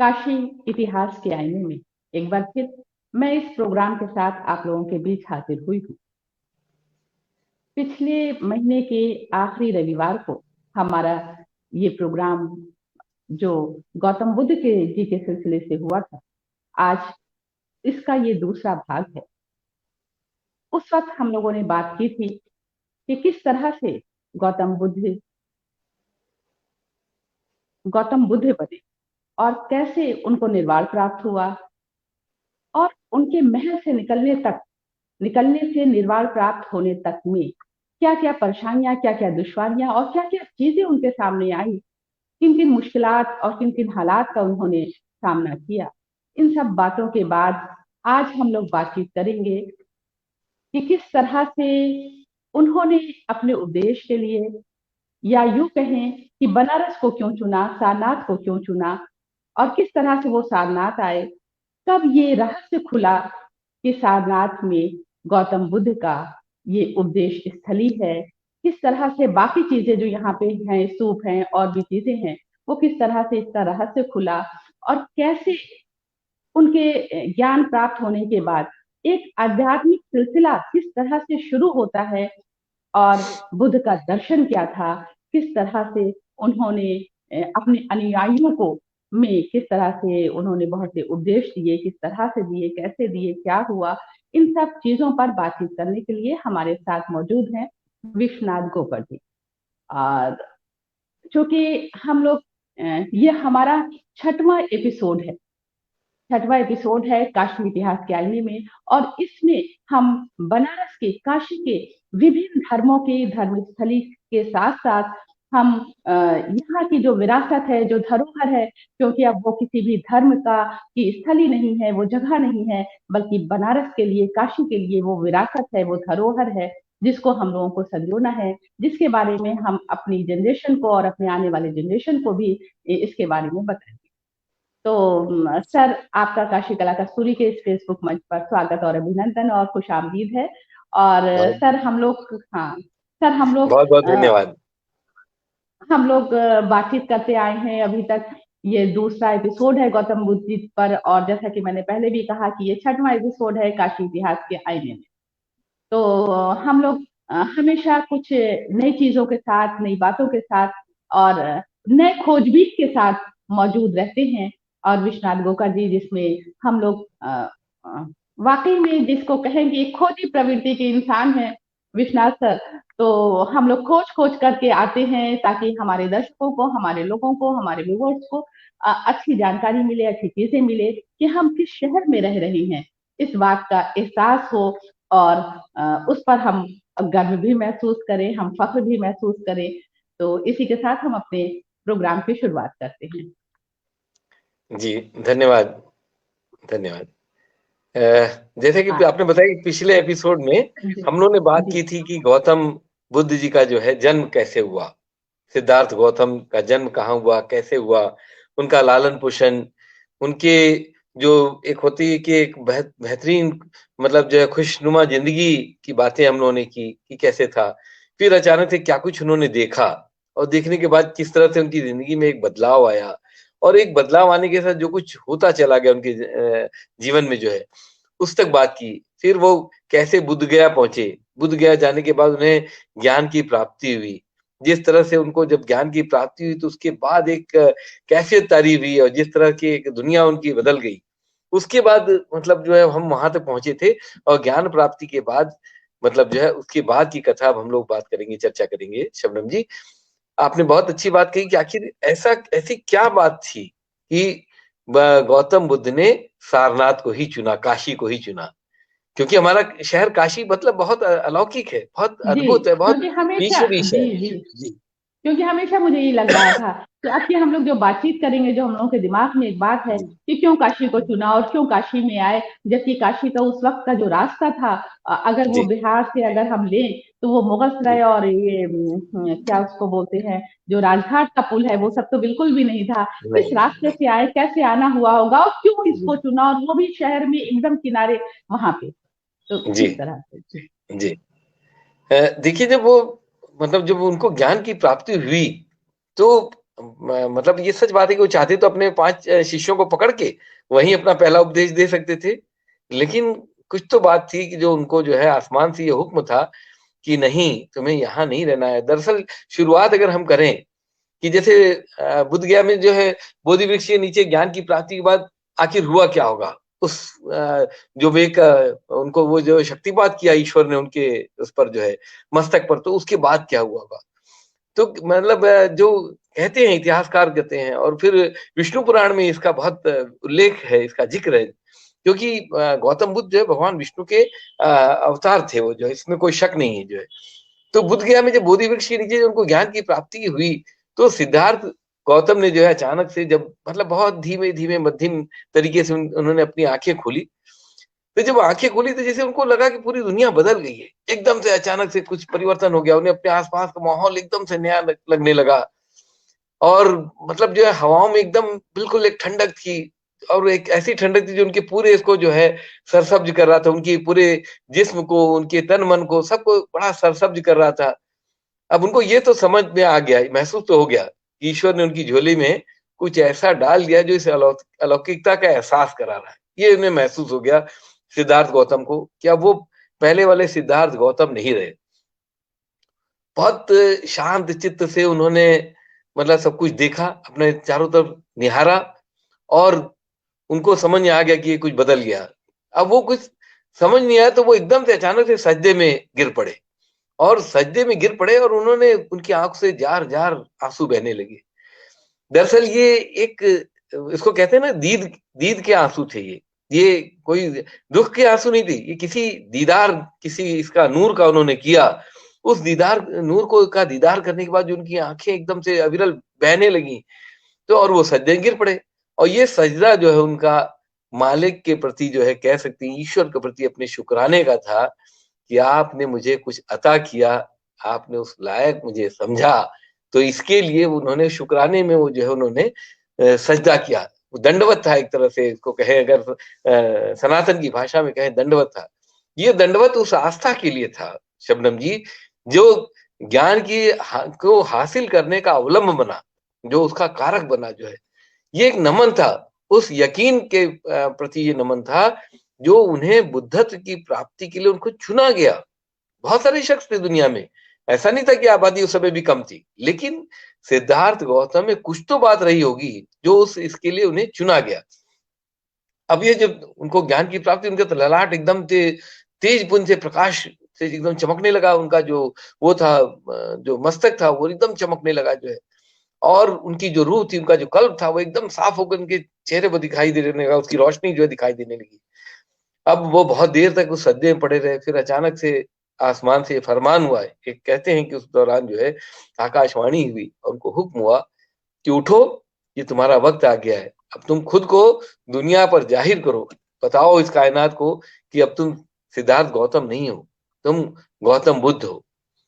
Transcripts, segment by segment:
काशी इतिहास के आईने में एक बार फिर मैं इस प्रोग्राम के साथ आप लोगों के बीच हाजिर हुई हूँ। पिछले महीने के आखिरी रविवार को हमारा ये प्रोग्राम जो गौतम बुद्ध के जी के सिलसिले से हुआ था, आज इसका ये दूसरा भाग है। उस वक्त हम लोगों ने बात की थी कि किस तरह से गौतम बुद्ध गौतम बुद्ध बने और कैसे उनको निर्वाण प्राप्त हुआ और उनके महल से निकलने से निर्वाण प्राप्त होने तक में क्या क्या परेशानियां, क्या क्या दुश्वारियां और क्या क्या चीजें उनके सामने आई, किन किन मुश्किलात और किन किन हालात का उन्होंने सामना किया। इन सब बातों के बाद आज हम लोग बातचीत करेंगे कि किस तरह से उन्होंने अपने उपदेश के लिए, या यूं कहें कि बनारस को क्यों चुना, सारनाथ को क्यों चुना और किस तरह से वो सारनाथ आए, कब ये रहस्य खुला कि सारनाथ में गौतम बुद्ध का ये उपदेश स्थली है, किस तरह से बाकी चीजें जो यहाँ पे हैं, स्तूप हैं और भी चीजें हैं, वो किस तरह से इसका रहस्य खुला और कैसे उनके ज्ञान प्राप्त होने के बाद एक आध्यात्मिक सिलसिला किस तरह से शुरू होता है और बुद्ध का दर्शन क्या था, किस तरह से उन्होंने अपने अनुयायियों को में किस तरह से उन्होंने बहुत से उपदेश दिए, किस तरह से दिए, कैसे दिए, क्या हुआ, इन सब चीजों पर बातचीत करने के लिए हमारे साथ मौजूद हैं विश्वनाथ गोकर जी। और चूंकि हम लोग ये हमारा छठवां एपिसोड है काशी इतिहास के आईने में, और इसमें हम बनारस के, काशी के विभिन्न धर्मों के धर्मस्थली के साथ साथ हम यहाँ की जो विरासत है, जो धरोहर है, क्योंकि अब वो किसी भी धर्म का की स्थली नहीं है, वो जगह नहीं है, बल्कि बनारस के लिए, काशी के लिए वो विरासत है, वो धरोहर है जिसको हम लोगों को संजोना है, जिसके बारे में हम अपनी जनरेशन को और अपने आने वाले जनरेशन को भी इसके बारे में बताएंगे। तो सर, आपका काशी कला कस्तूरी के इस फेसबुक मंच पर स्वागत और अभिनंदन और खुशामदीद है। और बहुत सर हम लोग, हाँ सर, बहुत बहुत धन्यवाद। बातचीत करते आए हैं अभी तक। ये दूसरा एपिसोड है गौतम बुद्ध जी पर, और जैसा कि मैंने पहले भी कहा कि ये छठवां एपिसोड है काशी इतिहास के आईने में। तो हम लोग हमेशा कुछ नई चीजों के साथ, नई बातों के साथ और नए खोजबीन के साथ मौजूद रहते हैं। और विश्वनाथ गोकर जी, जिसमें हम लोग वाकई में जिसको कहेंगे खोजी प्रवृत्ति के इंसान हैं विश्वनाथ सर, तो हम लोग खोज खोज करके आते हैं ताकि हमारे दर्शकों को, हमारे लोगों को, हमारे व्यूवर्स को अच्छी जानकारी मिले, अच्छी चीजें मिले कि हम किस शहर में रह रहे हैं, इस बात का एहसास हो और उस पर हम गर्व भी महसूस करें, हम फख्र भी महसूस करें। तो इसी के साथ हम अपने प्रोग्राम की शुरुआत करते हैं। जी, धन्यवाद धन्यवाद। जैसे कि आपने बताया कि पिछले एपिसोड में हम लोगों ने बात की थी कि गौतम बुद्ध जी का जो है जन्म कैसे हुआ, सिद्धार्थ गौतम का जन्म कहाँ हुआ, कैसे हुआ, उनका लालन पोषण, उनके जो एक होती है कि एक बेहतरीन मतलब जो है खुशनुमा जिंदगी की बातें हम लोगों ने की कि कैसे था, फिर अचानक से क्या कुछ उन्होंने देखा और देखने के बाद किस तरह से उनकी जिंदगी में एक बदलाव आया, और एक बदलाव आने के साथ जो कुछ होता चला गया उनके जीवन में जो है उस तक बात की। फिर वो कैसे बुद्ध गया पहुंचे, बुद्ध गया जाने के बाद उन्हें ज्ञान की प्राप्ति हुई, जिस तरह से उनको जब ज्ञान की प्राप्ति हुई तो उसके बाद एक कैफियत तारी हुई और जिस तरह की एक दुनिया उनकी बदल गई। उसके बाद मतलब जो है हम वहां तक पहुंचे थे, और ज्ञान प्राप्ति के बाद मतलब जो है उसके बाद की कथा अब हम लोग बात करेंगे, चर्चा करेंगे। शबनम जी, आपने बहुत अच्छी बात कही कि आखिर ऐसी क्या बात थी कि गौतम बुद्ध ने सारनाथ को ही चुना, काशी को ही चुना, क्योंकि हमारा शहर काशी मतलब बहुत अलौकिक है, बहुत जी, अद्भुत है, बहुत क्योंकि हमेशा, ईश्वरीय जी है। जी, जी क्योंकि हमेशा मुझे ये लग रहा था कि अब की हम लोग जो बातचीत करेंगे, जो हम लोगों के दिमाग में एक बात है जी कि क्यों काशी को चुना और क्यों काशी में आए, जबकि काशी का उस वक्त का जो रास्ता था, अगर वो जी बिहार से अगर हम लें तो वो मुगल सराय जी और ये क्या उसको बोलते हैं, जो राजघाट का पुल है, वो सब तो बिल्कुल भी नहीं था। किस नहीं रास्ते से आए, कैसे आना हुआ होगा और क्यों इसको जी चुना, और वो भी शहर में एकदम किनारे वहां पे, तो जी इस तरह से। जी। देखिए जब वो मतलब जब उनको ज्ञान की प्राप्ति हुई तो मतलब ये सच बात है कि वो चाहते तो अपने 5 शिष्यों को पकड़ के वहीं अपना पहला उपदेश दे सकते थे। लेकिन कुछ तो बात थी कि जो उनको जो है आसमान से ये हुक्म था कि नहीं, तुम्हें यहाँ नहीं रहना है। दरअसल शुरुआत अगर हम करें कि जैसे बुद्ध गया में जो है बोधि वृक्ष के नीचे ज्ञान की प्राप्ति के बाद आखिर हुआ क्या होगा? उस जो वे एक उनको वो जो शक्तिपात किया ईश्वर ने उनके उस पर जो है मस्तक पर, तो उसके बाद क्या हुआ होगा? तो मतलब जो कहते हैं इतिहासकार कहते हैं, और फिर विष्णु पुराण में इसका बहुत उल्लेख है, इसका जिक्र है, क्योंकि गौतम बुद्ध जो है भगवान विष्णु के अवतार थे, वो जो है इसमें कोई शक नहीं है जो है। तो बुद्ध गया में जब बोधि वृक्ष के नीचे उनको ज्ञान की प्राप्ति हुई, तो सिद्धार्थ गौतम ने जो है अचानक से जब मतलब बहुत धीमे धीमे मध्यम तरीके से उन्होंने अपनी आंखें खोली, तो जब आंखें खोली तो जैसे उनको लगा कि पूरी दुनिया बदल गई है। एकदम से अचानक से कुछ परिवर्तन हो गया, उन्हें अपने आसपास का माहौल एकदम से नया लगने लगा, और मतलब जो है हवाओं में एकदम बिल्कुल एक ठंडक थी, और एक ऐसी ठंडक थी जो उनके पूरे इसको जो है सरसब्ज कर रहा था, उनकी पूरे जिस्म को, उनके तन मन को, सबको बड़ा सरसब्ज कर रहा था। अब उनको ये तो समझ में आ गया, महसूस तो हो गया, ईश्वर ने उनकी झोली में कुछ ऐसा डाल दिया जो इस अलौकिकता का एहसास करा रहा है। ये उन्हें महसूस हो गया सिद्धार्थ गौतम को, कि अब वो पहले वाले सिद्धार्थ गौतम नहीं रहे। बहुत शांत चित्त से उन्होंने मतलब सब कुछ देखा, अपने चारों तरफ निहारा, और उनको समझ में आ गया कि ये कुछ बदल गया। अब वो कुछ समझ नहीं आया तो वो एकदम से अचानक से सजदे में गिर पड़े, और सजदे में गिर पड़े, और उन्होंने उनकी आंख से जार जार आंसू बहने लगे। दरअसल ये एक इसको कहते हैं ना, दीद दीद के आंसू थे ये कोई दुख के आंसू नहीं थे, ये किसी दीदार, किसी इसका नूर का उन्होंने किया। उस दीदार नूर को का दीदार करने के बाद जो उनकी आंखें एकदम से अविरल बहने लगी, तो और वो सजदे गिर पड़े। और ये सजदा जो है उनका मालिक के प्रति जो है, कह सकते हैं ईश्वर के प्रति अपने शुक्राने का था, कि आपने मुझे कुछ अता किया, आपने उस लायक मुझे समझा। तो इसके लिए उन्होंने शुक्राने में वो जो है उन्होंने सजदा किया। वो दंडवत था, एक तरह से इसको कहें अगर सनातन की भाषा में कहें दंडवत था। ये दंडवत उस आस्था के लिए था शबनम जी, जो ज्ञान की को हासिल करने का अवलंब बना, जो उसका कारक बना जो है। ये एक नमन था, उस यकीन के प्रति ये नमन था, जो उन्हें बुद्धत्व की प्राप्ति के लिए उनको चुना गया। बहुत सारे शख्स थे दुनिया में, ऐसा नहीं था कि आबादी उस समय भी कम थी, लेकिन सिद्धार्थ गौतम में कुछ तो बात रही होगी जो उस इसके लिए उन्हें चुना गया। अब ये जब उनको ज्ञान की प्राप्ति, उनका तो ललाट एकदम तेज पुंज से प्रकाश से एकदम चमकने लगा, उनका जो वो था जो मस्तक था वो एकदम चमकने लगा जो है, और उनकी जो रूह थी, उनका जो कल्ब था, वो एकदम साफ होकर उनके चेहरे पर दिखाई देने लगा, उसकी रोशनी जो है दिखाई देने लगी। अब वो बहुत देर तक उस सज्जे में पड़े रहे, फिर अचानक से आसमान से फरमान हुआ है। एक कहते हैं कि उस दौरान जो है आकाशवाणी हुई और उनको हुक्म हुआ कि उठो, ये तुम्हारा वक्त आ गया है, अब तुम खुद को दुनिया पर जाहिर करो, बताओ इस कायनात को कि अब तुम सिद्धार्थ गौतम नहीं हो, तुम गौतम बुद्ध हो।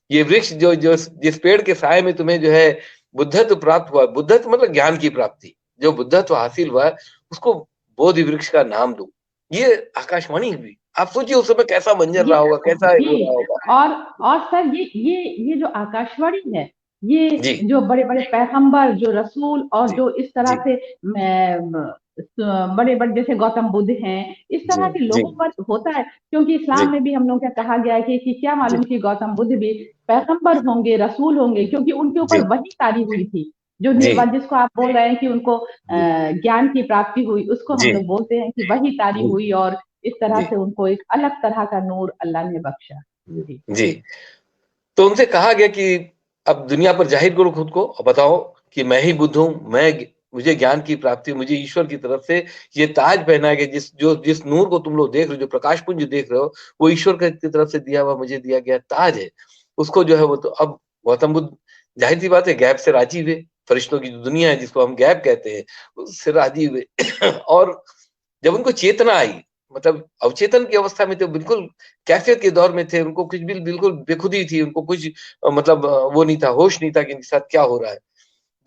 ये वृक्ष जो जो जिस पेड़ के साय में तुम्हें जो है बुद्धत्व प्राप्त हुआ, बुद्धत्व मतलब ज्ञान की प्राप्ति, जो बुद्धत्व हासिल हुआ उसको बोधि वृक्ष का नाम दो। ये आकाशवाणी हुई। आप सोचिए उस समय कैसा मंजर ये रहा होगा, कैसा हो ये रहा होगा। और सर ये जो आकाशवाणी है, ये जी जो बड़े बड़े पैगंबर, जो रसूल, और जी जो इस तरह जी से बड़े बड़े जैसे गौतम बुद्ध हैं, इस जी तरह के जी लोगों पर होता है। क्योंकि जी इस्लाम में भी हम लोग क्या कहा गया है कि क्या जी मालूम कि गौतम बुद्ध भी पैगंबर होंगे, रसूल होंगे, क्योंकि उनके जी ऊपर वही तारी हुई थी। जो जी निर्वाण, जिसको आप बोल रहे हैं कि उनको जी ज्ञान की प्राप्ति हुई, उसको हम जी लोग बोलते हैं कि वही तारी जी हुई, और इस तरह जी से उनको एक अलग तरह का नूर अल्लाह ने बख्शा। जी जी। तो उनसे कहा गया कि अब दुनिया पर जाहिर करो खुद को और बताओ कि मैं ही बुद्ध हूँ, मुझे ज्ञान की प्राप्ति, मुझे ईश्वर की तरफ से ये ताज पहनाया गया, जिस नूर को तुम लोग देख रहे हो, जो प्रकाश पुंज देख रहे हो, वो ईश्वर की तरफ से दिया हुआ, मुझे दिया गया ताज है। उसको जो है वो तो अब गौतम बुद्ध जाहिर सी बात है गैप से राजी हुए। फरिश्तों की जो दुनिया है जिसको हम गैप कहते हैं, उससे राजी हुए। और जब उनको चेतना आई, मतलब अवचेतन की अवस्था में थे, बिल्कुल कैफियत के दौर में थे, उनको कुछ भी बिल्कुल बेखुदी थी, उनको कुछ मतलब वो नहीं था, होश नहीं था कि इनके साथ क्या हो रहा है।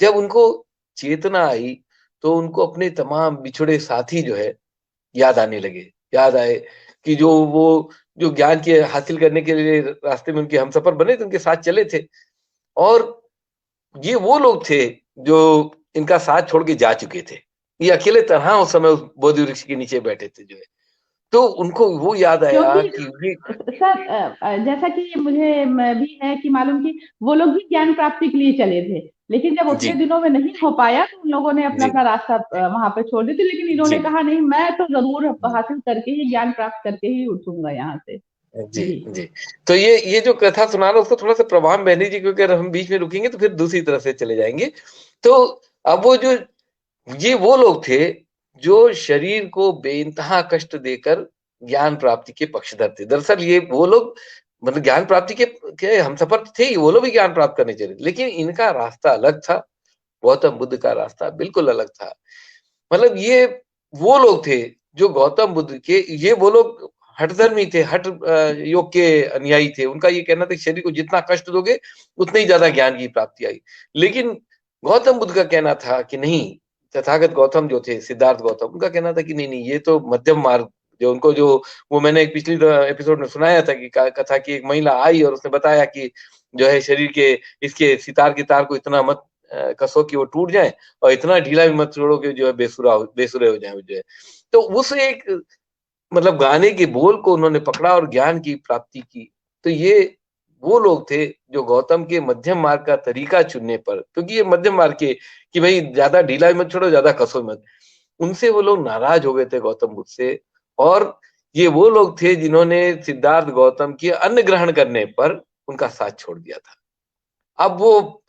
जब उनको चेतना आई, तो उनको अपने तमाम बिछड़े साथी जो है याद आने लगे, याद आए कि जो वो जो ज्ञान के हासिल करने के लिए रास्ते में उनके हमसफर बने थे, उनके साथ चले थे। और ये वो लोग थे जो इनका साथ छोड़ के जा चुके थे। ये अकेले तनहा उस समय उस बोधि वृक्ष के नीचे बैठे थे जो है। तो उनको वो याद आया क्योंकि कि ये सर जैसा कि मुझे भी है कि मालूम कि वो लोग भी ज्ञान प्राप्ति के लिए चले थे, लेकिन जब जी, उतने दिनों में नहीं हो पाया तो उन लोगों ने अपना जी, अपना रास्ता वहां पे छोड़ दिया। लेकिन इन्होंने जी, कहा नहीं, मैं तो जरूर जी, हासिल करके ही, ज्ञान प्राप्त करके ही उठूंगा यहाँ से। जी, जी जी। तो ये जो कथा सुना रहा हूँ उसको थोड़ा-सा प्रभाव में बहन जी, क्योंकि अगर हम बीच में रुकेंगे तो फिर दूसरी तरफ से चले जाएँगे। तो अब ये वो लोग थे जो शरीर को बेइंतहा कष्ट देकर ज्ञान प्राप्ति के पक्षधर थे। दरअसल ये वो लोग मतलब ज्ञान प्राप्ति के हमसफर थे ही, वो लोग भी ज्ञान प्राप्त करने चले। लेकिन इनका रास्ता अलग था, गौतम बुद्ध का रास्ता बिल्कुल अलग था। मतलब ये वो लोग थे जो गौतम बुद्ध के, ये वो लोग हठधर्मी थे, योग के अनुयायी थे। उनका ये कहना था कि शरीर को जितना कष्ट दोगे, उतनी ही ज़्यादा ज्ञान की प्राप्ति आई। लेकिन गौतम बुद्ध का कहना था कि नहीं, तथागत गौतम जो थे, सिद्धार्थ गौतम, उनका कहना था कि नहीं-नहीं, ये तो मध्यम मार्ग, जो उनको जो वो मैंने एक पिछली एपिसोड में सुनाया था कि कथा की एक महिला आई और उसने बताया कि जो है शरीर के इसके सितार के तार को इतना मत कसो कि वो टूट जाए, और इतना ढीला भी मत छोड़ो कि जो है बेसुरे हो जाए वो जो है। तो उस एक मतलब गाने के बोल को उन्होंने पकड़ा और ज्ञान की प्राप्ति की। तो ये वो लोग थे जो गौतम के मध्यम मार्ग का तरीका चुनने पर, क्योंकि ये मध्यम मार्ग के कि भई ज़्यादा ढीला भी मत छोड़ो, ज़्यादा कसो मत। उनसे वो लोग नाराज़ हो गए थे गौतम बुद्ध से, और ये वो लोग थे जिन्होंने सिद्धार्थ गौतम के अन्न ग्रहण करने पर उनका साथ छोड़ दिया था। अब वो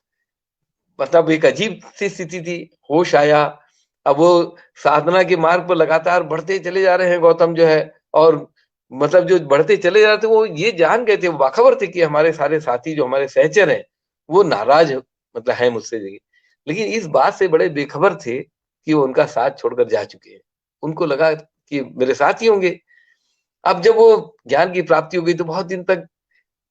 मतलब एक अजीब-सी स्थिति थी, होश आया। अब वो साधना के मार्ग पर लगातार बढ़ते चले जा रहे हैं गौतम जो है, और मतलब जो बढ़ते चले जा रहे थे वो ये जान गए थे, वो बाखबर थे कि हमारे सारे साथी जो हमारे सहचर हैं, वो नाराज़ मतलब हैं मुझसे। लेकिन इस बात से बड़े बेखबर थे कि वो उनका साथ छोड़कर जा चुके हैं। उनको लगा कि मेरे साथ ही होंगे। अब जब वो ज्ञान की प्राप्ति हो गई तो बहुत दिन तक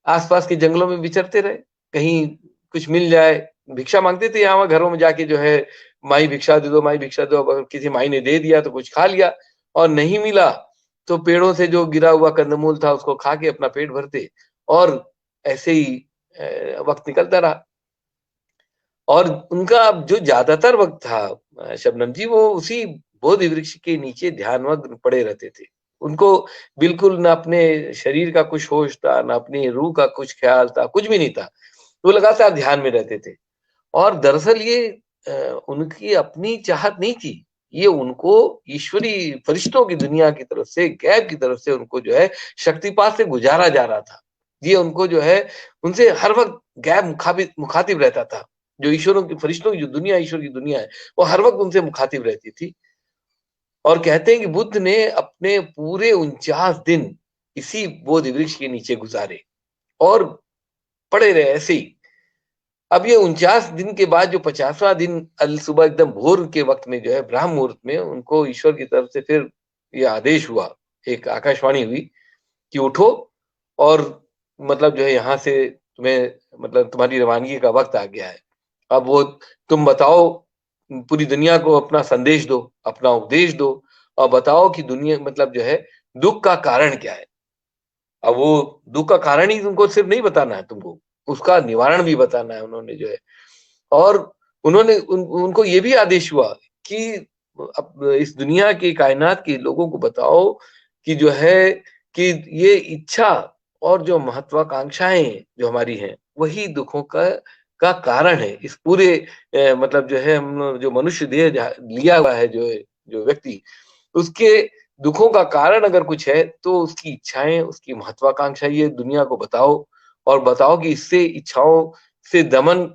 आस-पास के जंगलों में विचरते रहे, कहीं कुछ मिल जाए, भिक्षा माँगते थे यहाँ-वहाँ घरों में जाके जो है, माई भिक्षा दे दो, माई भिक्षा दो। अब अगर किसी माई ने दे दिया तो कुछ खा लिया, और नहीं मिला तो पेड़ों से जो गिरा हुआ कंदमूल था उसको खा के अपना पेट भरते, और ऐसे ही वक़्त निकलता रहा। और उनका अब जो ज़्यादातर वक़्त था शबनम जी, वो उसी बोधि वृक्ष के नीचे ध्यानमग्न पड़े रहते थे। उनको बिल्कुल ना अपने शरीर का कुछ होश था, ना अपनी रूह का कुछ ख़्याल था, कुछ भी नहीं था। वो लगातार ध्यान में रहते थे। और दरअसल ये उनकी अपनी चाहत नहीं थी। ये उनको ईश्वरी फरिश्तों की दुनिया की तरफ से, गैब की तरफ से उनको जो है शक्तिपात से गुज़ारा जा रहा था। ये उनको जो है उनसे हर वक़्त गैब मुखातिब रहता था। जो ईश्वरों की फरिश्तों की जो दुनिया, ईश्वर की दुनिया है, वो हर वक़्त उनसे मुखातिब रहती थी। और कहते हैं कि बुद्ध ने अपने पूरे 49 दिन इसी बोधि वृक्ष के नीचे गुज़ारे, और पड़े रहे ऐसे ही। अब ये 49 दिन के बाद जो 50वां दिन अल सुबह एकदम भोर के वक़्त में जो है ब्रह्म मुहूर्त में उनको ईश्वर की तरफ से फिर ये आदेश हुआ, एक आकाशवाणी हुई कि उठो, और मतलब जो है यहाँ से तुम्हें मतलब तुम्हारी रवानगी का वक़्त आ गया है। अब वो तुम बताओ, पूरी दुनिया को अपना संदेश दो, अपना उपदेश दो, और बताओ कि दुनिया मतलब जो है दुःख का कारण क्या है? अब वो दुःख का कारण ही तुमको सिर्फ नहीं बताना है तुमको, उसका निवारण भी बताना है उन्होंने जो है। और उन्होंने उनको ये भी आदेश हुआ कि अब इस दुनिया की कायनात के लोगों को बताओ कि जो है कि ये इच्छा और जो महत्वाकांक्षाएँ जो हमारी हैं, वही दुखों का कारण है। इस पूरे मतलब जो है हम जो मनुष्य देह लिया हुआ है जो व्यक्ति, उसके दुखों का कारण अगर कुछ है, तो उसकी इच्छाएँ, उसकी महत्वाकांक्षा, ये दुनिया को बताओ, और बताओ कि इससे इच्छाओं से दमन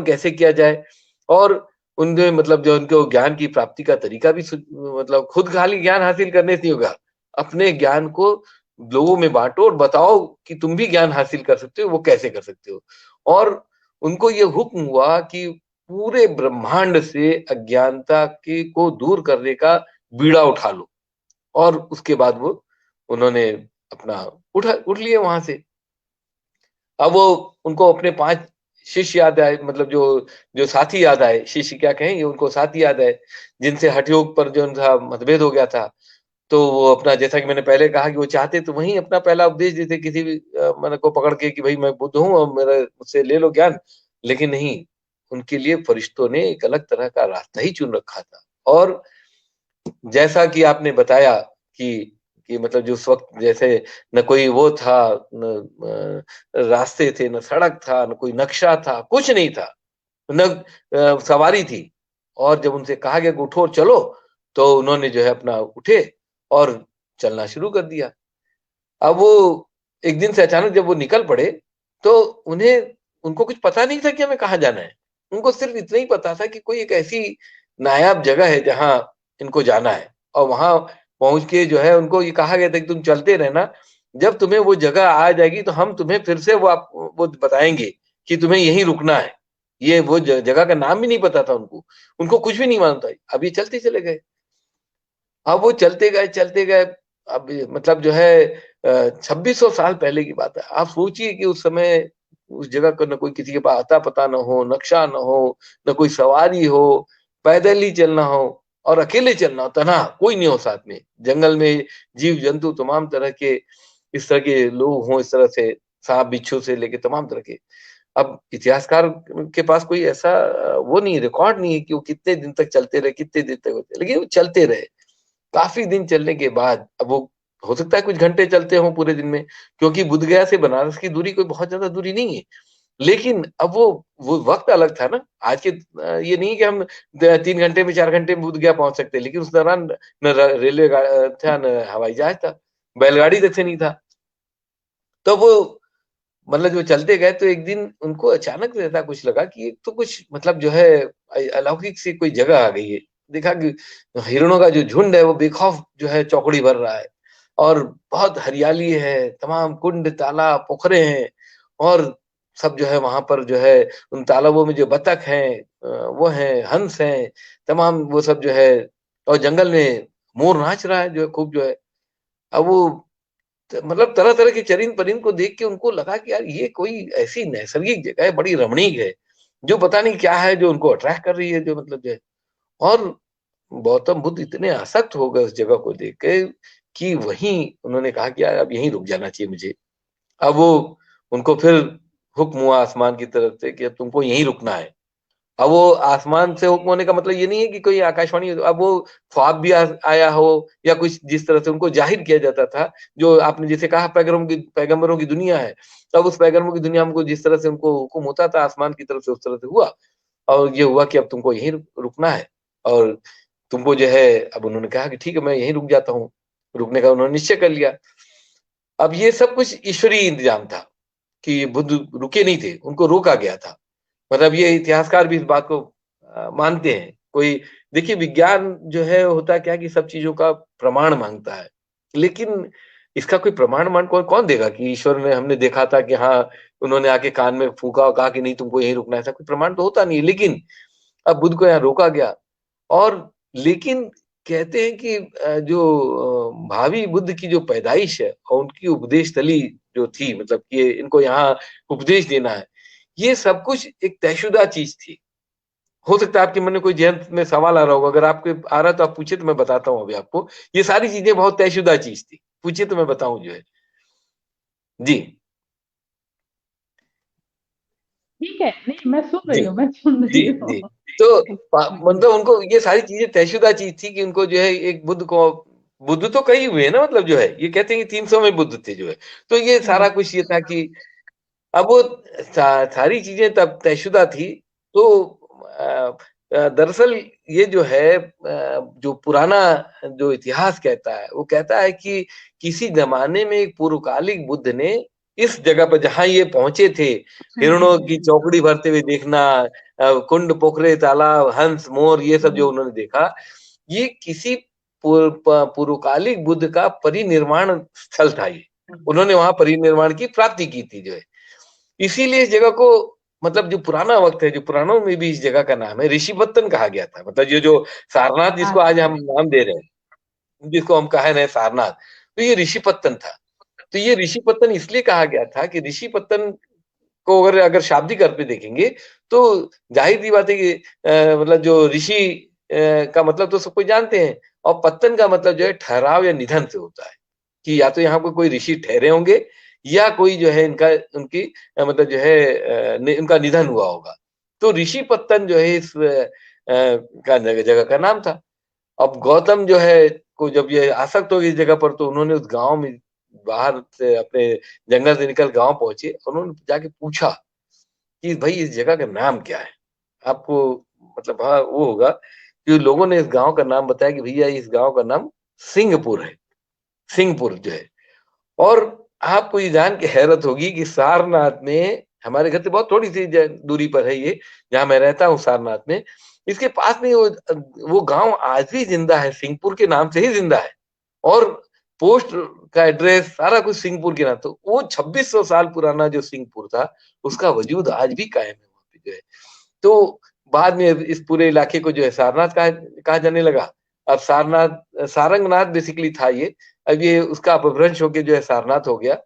कैसे किया जाए, और उनमें मतलब जो उनको ज्ञान की प्राप्ति का तरीका भी मतलब खुद खाली ज्ञान हासिल करने से नहीं होगा। अपने ज्ञान को लोगों में बाँटो और बताओ कि तुम भी ज्ञान हासिल कर सकते हो, वो कैसे कर सकते हो। और उनको ये हुक्म हुआ कि पूरे ब्रह्मांड से अज्ञानता के को दूर करने का बीड़ा उठा लो, और उसके बाद वो उन्होंने अपना उठ लिए वहाँ से। अब वो उनको अपने 5 शिष्य याद आए, मतलब जो जो साथी याद आए, शिष्य क्या कहें, ये उनको साथी याद आए, जिनसे हठयोग पर जो उनका मतभेद हो गया था। तो वो अपना, जैसा कि मैंने पहले कहा कि वो चाहते तो वहीं अपना पहला उपदेश देते किसी भी मन को पकड़ के कि भई मैं बुद्ध हूँ और मेरा मुझसे ले लो ज्ञान। लेकिन नहीं, उनके लिए फरिश्तों ने एक अलग तरह का रास्ता ही चुन रखा था। और जैसा कि आपने बताया कि मतलब जो उस वक़्त जैसे न कोई वो था, न रास्ते थे, न सड़क था, न कोई नक्शा था, कुछ नहीं था, न सवारी थी। और जब उनसे कहा गया कि उठो और चलो, तो उन्होंने जो है अपना उठे और चलना शुरू कर दिया। अब वो एक दिन से अचानक जब वो निकल पड़े, तो उनको कुछ पता नहीं था कि हमें कहाँ जाना है। उनको सिर्फ़ इतना ही पता था कि कोई एक ऐसी नायाब जगह है जहाँ इनको जाना है, और वहाँ पहुँच के जो है उनको ये कहा गया था कि तुम चलते रहना, जब तुम्हें वो जगह आ जाएगी तो हम तुम्हें फिर से वो बताएँगे कि तुम्हें यहीं रुकना है। ये वो जगह का नाम भी नहीं पता था उनको। उनको कुछ भी नहीं मालूम था। अब ये चलते चले गए। अब वो चलते गए, अब ये मतलब जो है 2600 साल पहले की बात है। आप सोचिए कि उस समय उस जगह का न कोई किसी के पास अता-पता ना हो, नक्शा ना हो, न कोई सवारी हो, पैदल ही चलना हो और अकेले चलना हो, तन्हा, कोई नहीं हो साथ में। जंगल में जीव-जंतु तमाम तरह के इस तरह के लोग हों, इस तरह से साँप-बिच्छू से लेके तमाम तरह के। अब इतिहासकार के पास कोई ऐसा वो नहीं है, रिकॉर्ड नहीं है कि वो कितने दिन तक चलते रहे, कितने दिन तक होते, लेकिन वो चलते रहे। काफ़ी दिन चलने के बाद अब वो हो सकता है कुछ घंटे चलते हों पूरे दिन में, क्योंकि बोधगया से बनारस की दूरी कोई बहुत ज़्यादा दूरी नहीं है। लेकिन अब वो वक़्त अलग था ना, आज के ये नहीं है कि हम द 3 घंटे में 4 घंटे में बोधगया पहुँच सकते हैं, लेकिन उस दौरान न रेलवे था, न हवाई जहाज़ था, बैलगाड़ी तक से नहीं था। तो वो मतलब जो चलते गए तो एक दिन उनको अचानक से ऐसा कुछ लगा कि एक तो कुछ मतलब जो है अलौकिक सी कोई जगह आ गई है। देखा कि हिरणों का जो झुंड है वो बेखौफ जो है चौकड़ी भर रहा है, और बहुत हरियाली है, तमाम कुंड, तालाब, पोखरे हैं, और सब जो है वहाँ पर जो है उन तालाबों में जो बतख हैं, वो हैं, हंस हैं, तमाम वो सब जो है, और जंगल में मोर नाच रहा है जो है खूब जो है। अब वो मतलब तरह-तरह के चरिंद-परिंद को देख के उनको लगा कि यार ये कोई ऐसी नैसर्गिक जगह है, बड़ी रमणीक है, जो पता नहीं क्या है जो उनको अट्रैक्ट कर रही है, जो मतलब जो है। और गौतम बुद्ध इतने आसक्त हो गए उस जगह को देख के कि वहीं उन्होंने कहा कि यार अब यहीं रुक जाना चाहिए मुझे। अब वो उनको फिर हुक्म हुआ आसमान की तरफ से कि अब तुमको यहीं रुकना है। अब वो आसमान से हुक्म होने का मतलब ये नहीं है कि कोई आकाशवाणी, अब वो ख्वाब भी आया हो या कुछ जिस तरह से उनको ज़ाहिर किया जाता था, जो आपने जैसे कहा पैगंबरों की दुनिया है, तब उस पैगंबरों की दुनिया में जिस तरह से उनको हुक्म होता था आसमान की तरफ से, उस तरह से हुआ। और ये हुआ कि अब तुमको यहीं रुकना है, और तुमको जो है, अब उन्होंने कहा कि ठीक है मैं यहीं रुक जाता हूँ। रुकने का उन्होंने निश्चय कर लिया। अब ये सब कुछ ईश्वरीय इंतज़ाम था कि बुद्ध रुके नहीं थे, उनको रोका गया था। मतलब ये इतिहासकार भी इस बात को मानते हैं। कोई देखिए विज्ञान जो है होता क्या है कि सब चीज़ों का प्रमाण माँगता है। लेकिन इसका कोई प्रमाण कौन कौन देगा कि ईश्वर ने, हमने देखा था कि हाँ, उन्होंने आके कान में फूँका और कहा कि नहीं तुमको यहीं रुकना है, ऐसा कोई प्रमाण तो होता नहीं है। लेकिन अब बुद्ध को यहाँ रोका गया, और लेकिन कहते हैं कि भावी बुद्ध की जो पैदाइश है और उनकी उपदेश तली जो थी, मतलब कि इनको यहाँ उपदेश देना है, ये सब कुछ एक तयशुदा चीज़ थी। हो सकता है आपके मन में कोई ज़हन में सवाल आ रहा होगा, अगर आपके आ रहा है तो आप पूछिए तो मैं बताता हूँ अभी आपको। ये सारी चीज़ें बहुत तयशुदा चीज़ थी। पूछिए तो मैं बताऊँ जो है। जी, ठीक है, नहीं मैं सुन जी, रही हूँ, मैं सुन जी, रही हूँ। जी। तो मतलब उनको ये सारी चीज़ें तयशुदा चीज़ थी कि उनको जो है एक बुद्ध तो कई हुए हैं ना, मतलब जो है, ये कहते हैं कि 300 में बुद्ध थे जो है। तो ये हुँ, सारा कुछ ये था कि अब वो सारी चीज़ें तब तयशुदा थी, तो दरअसल ये जो है जो पुराना जो इतिहास कहता है, वो कहता है कि किसी ज़माने में एक पूर्वकालिक बुद्ध ने इस जगह पर जहाँ ये पहुँचे थे, हुँ, हिरणों हुँ, की चौकड़ी भरते हुए देखना, कुंड, पोखरे, तालाब, हंस, मोर, ये सब जो हुँ, उन्होंने देखा, ये किसी पूर्वकालिक बुद्ध का परिनिर्वाण स्थल था ये। उन्होंने वहाँ परिनिर्वाण की प्राप्ति की थी जो है। इसीलिए इस जगह को, मतलब जो पुराना वक़्त है, जो पुराणों में भी इस जगह का नाम है ऋषिपत्तन कहा गया था। मतलब ये जो सारनाथ जिसको आज अच्छा, हम नाम दे रहे हैं, जिसको हम कह रहे हैं सारनाथ, तो ये ऋषिपत्तन था। तो ये ऋषिपत्तन इसलिए कहा गया था कि ऋषिपत्तन को अगर अगर शाब्दिक अर्थ में देखेंगे, तो ज़ाहिर-सी बात है कि मतलब जो ऋषि का मतलब तो सब कोई जानते हैं, और पत्तन का मतलब जो है ठहराव या निधन से होता है, कि या तो यहाँ पे कोई ऋषि ठहरे होंगे, या कोई जो है इनका उनकी मतलब जो है उनका निधन हुआ होगा। तो ऋषिपत्तन जो है इस का जगह का नाम था। अब गौतम जो है को जब ये आसक्त हो गई इस जगह पर, तो उन्होंने उस गांव में बाहर से अपने जंगल से निकल गांव पहुंचे, उन्होंने जाके पूछा कि भाई इस जगह का नाम क्या है। आपको मतलब हाँ वो होगा कि लोगों ने इस गांव का नाम बताया कि भैया इस गांव का नाम सिंहपुर है, सिंहपुर जो है। और आपको ये जान के हैरत होगी कि सारनाथ में, हमारे घर से बहुत थोड़ी सी दूरी पर है ये, जहां मैं रहता हूँ सारनाथ में, इसके पास में वो गांव आज भी जिंदा है, सिंहपुर के नाम से ही जिंदा है। और पोस्ट का एड्रेस सारा कुछ सिंहपुर के नाम, तो वो 2600 साल पुराना जो सिंहपुर था उसका वजूद आज भी कायम है वहां पे जो है। तो बाद में इस पूरे इलाके को जो है सारनाथ कहा जाने लगा। अब सारनाथ सारंगनाथ बेसिकली था ये, अब ये उसका अपभ्रंश होके जो है सारनाथ हो गया।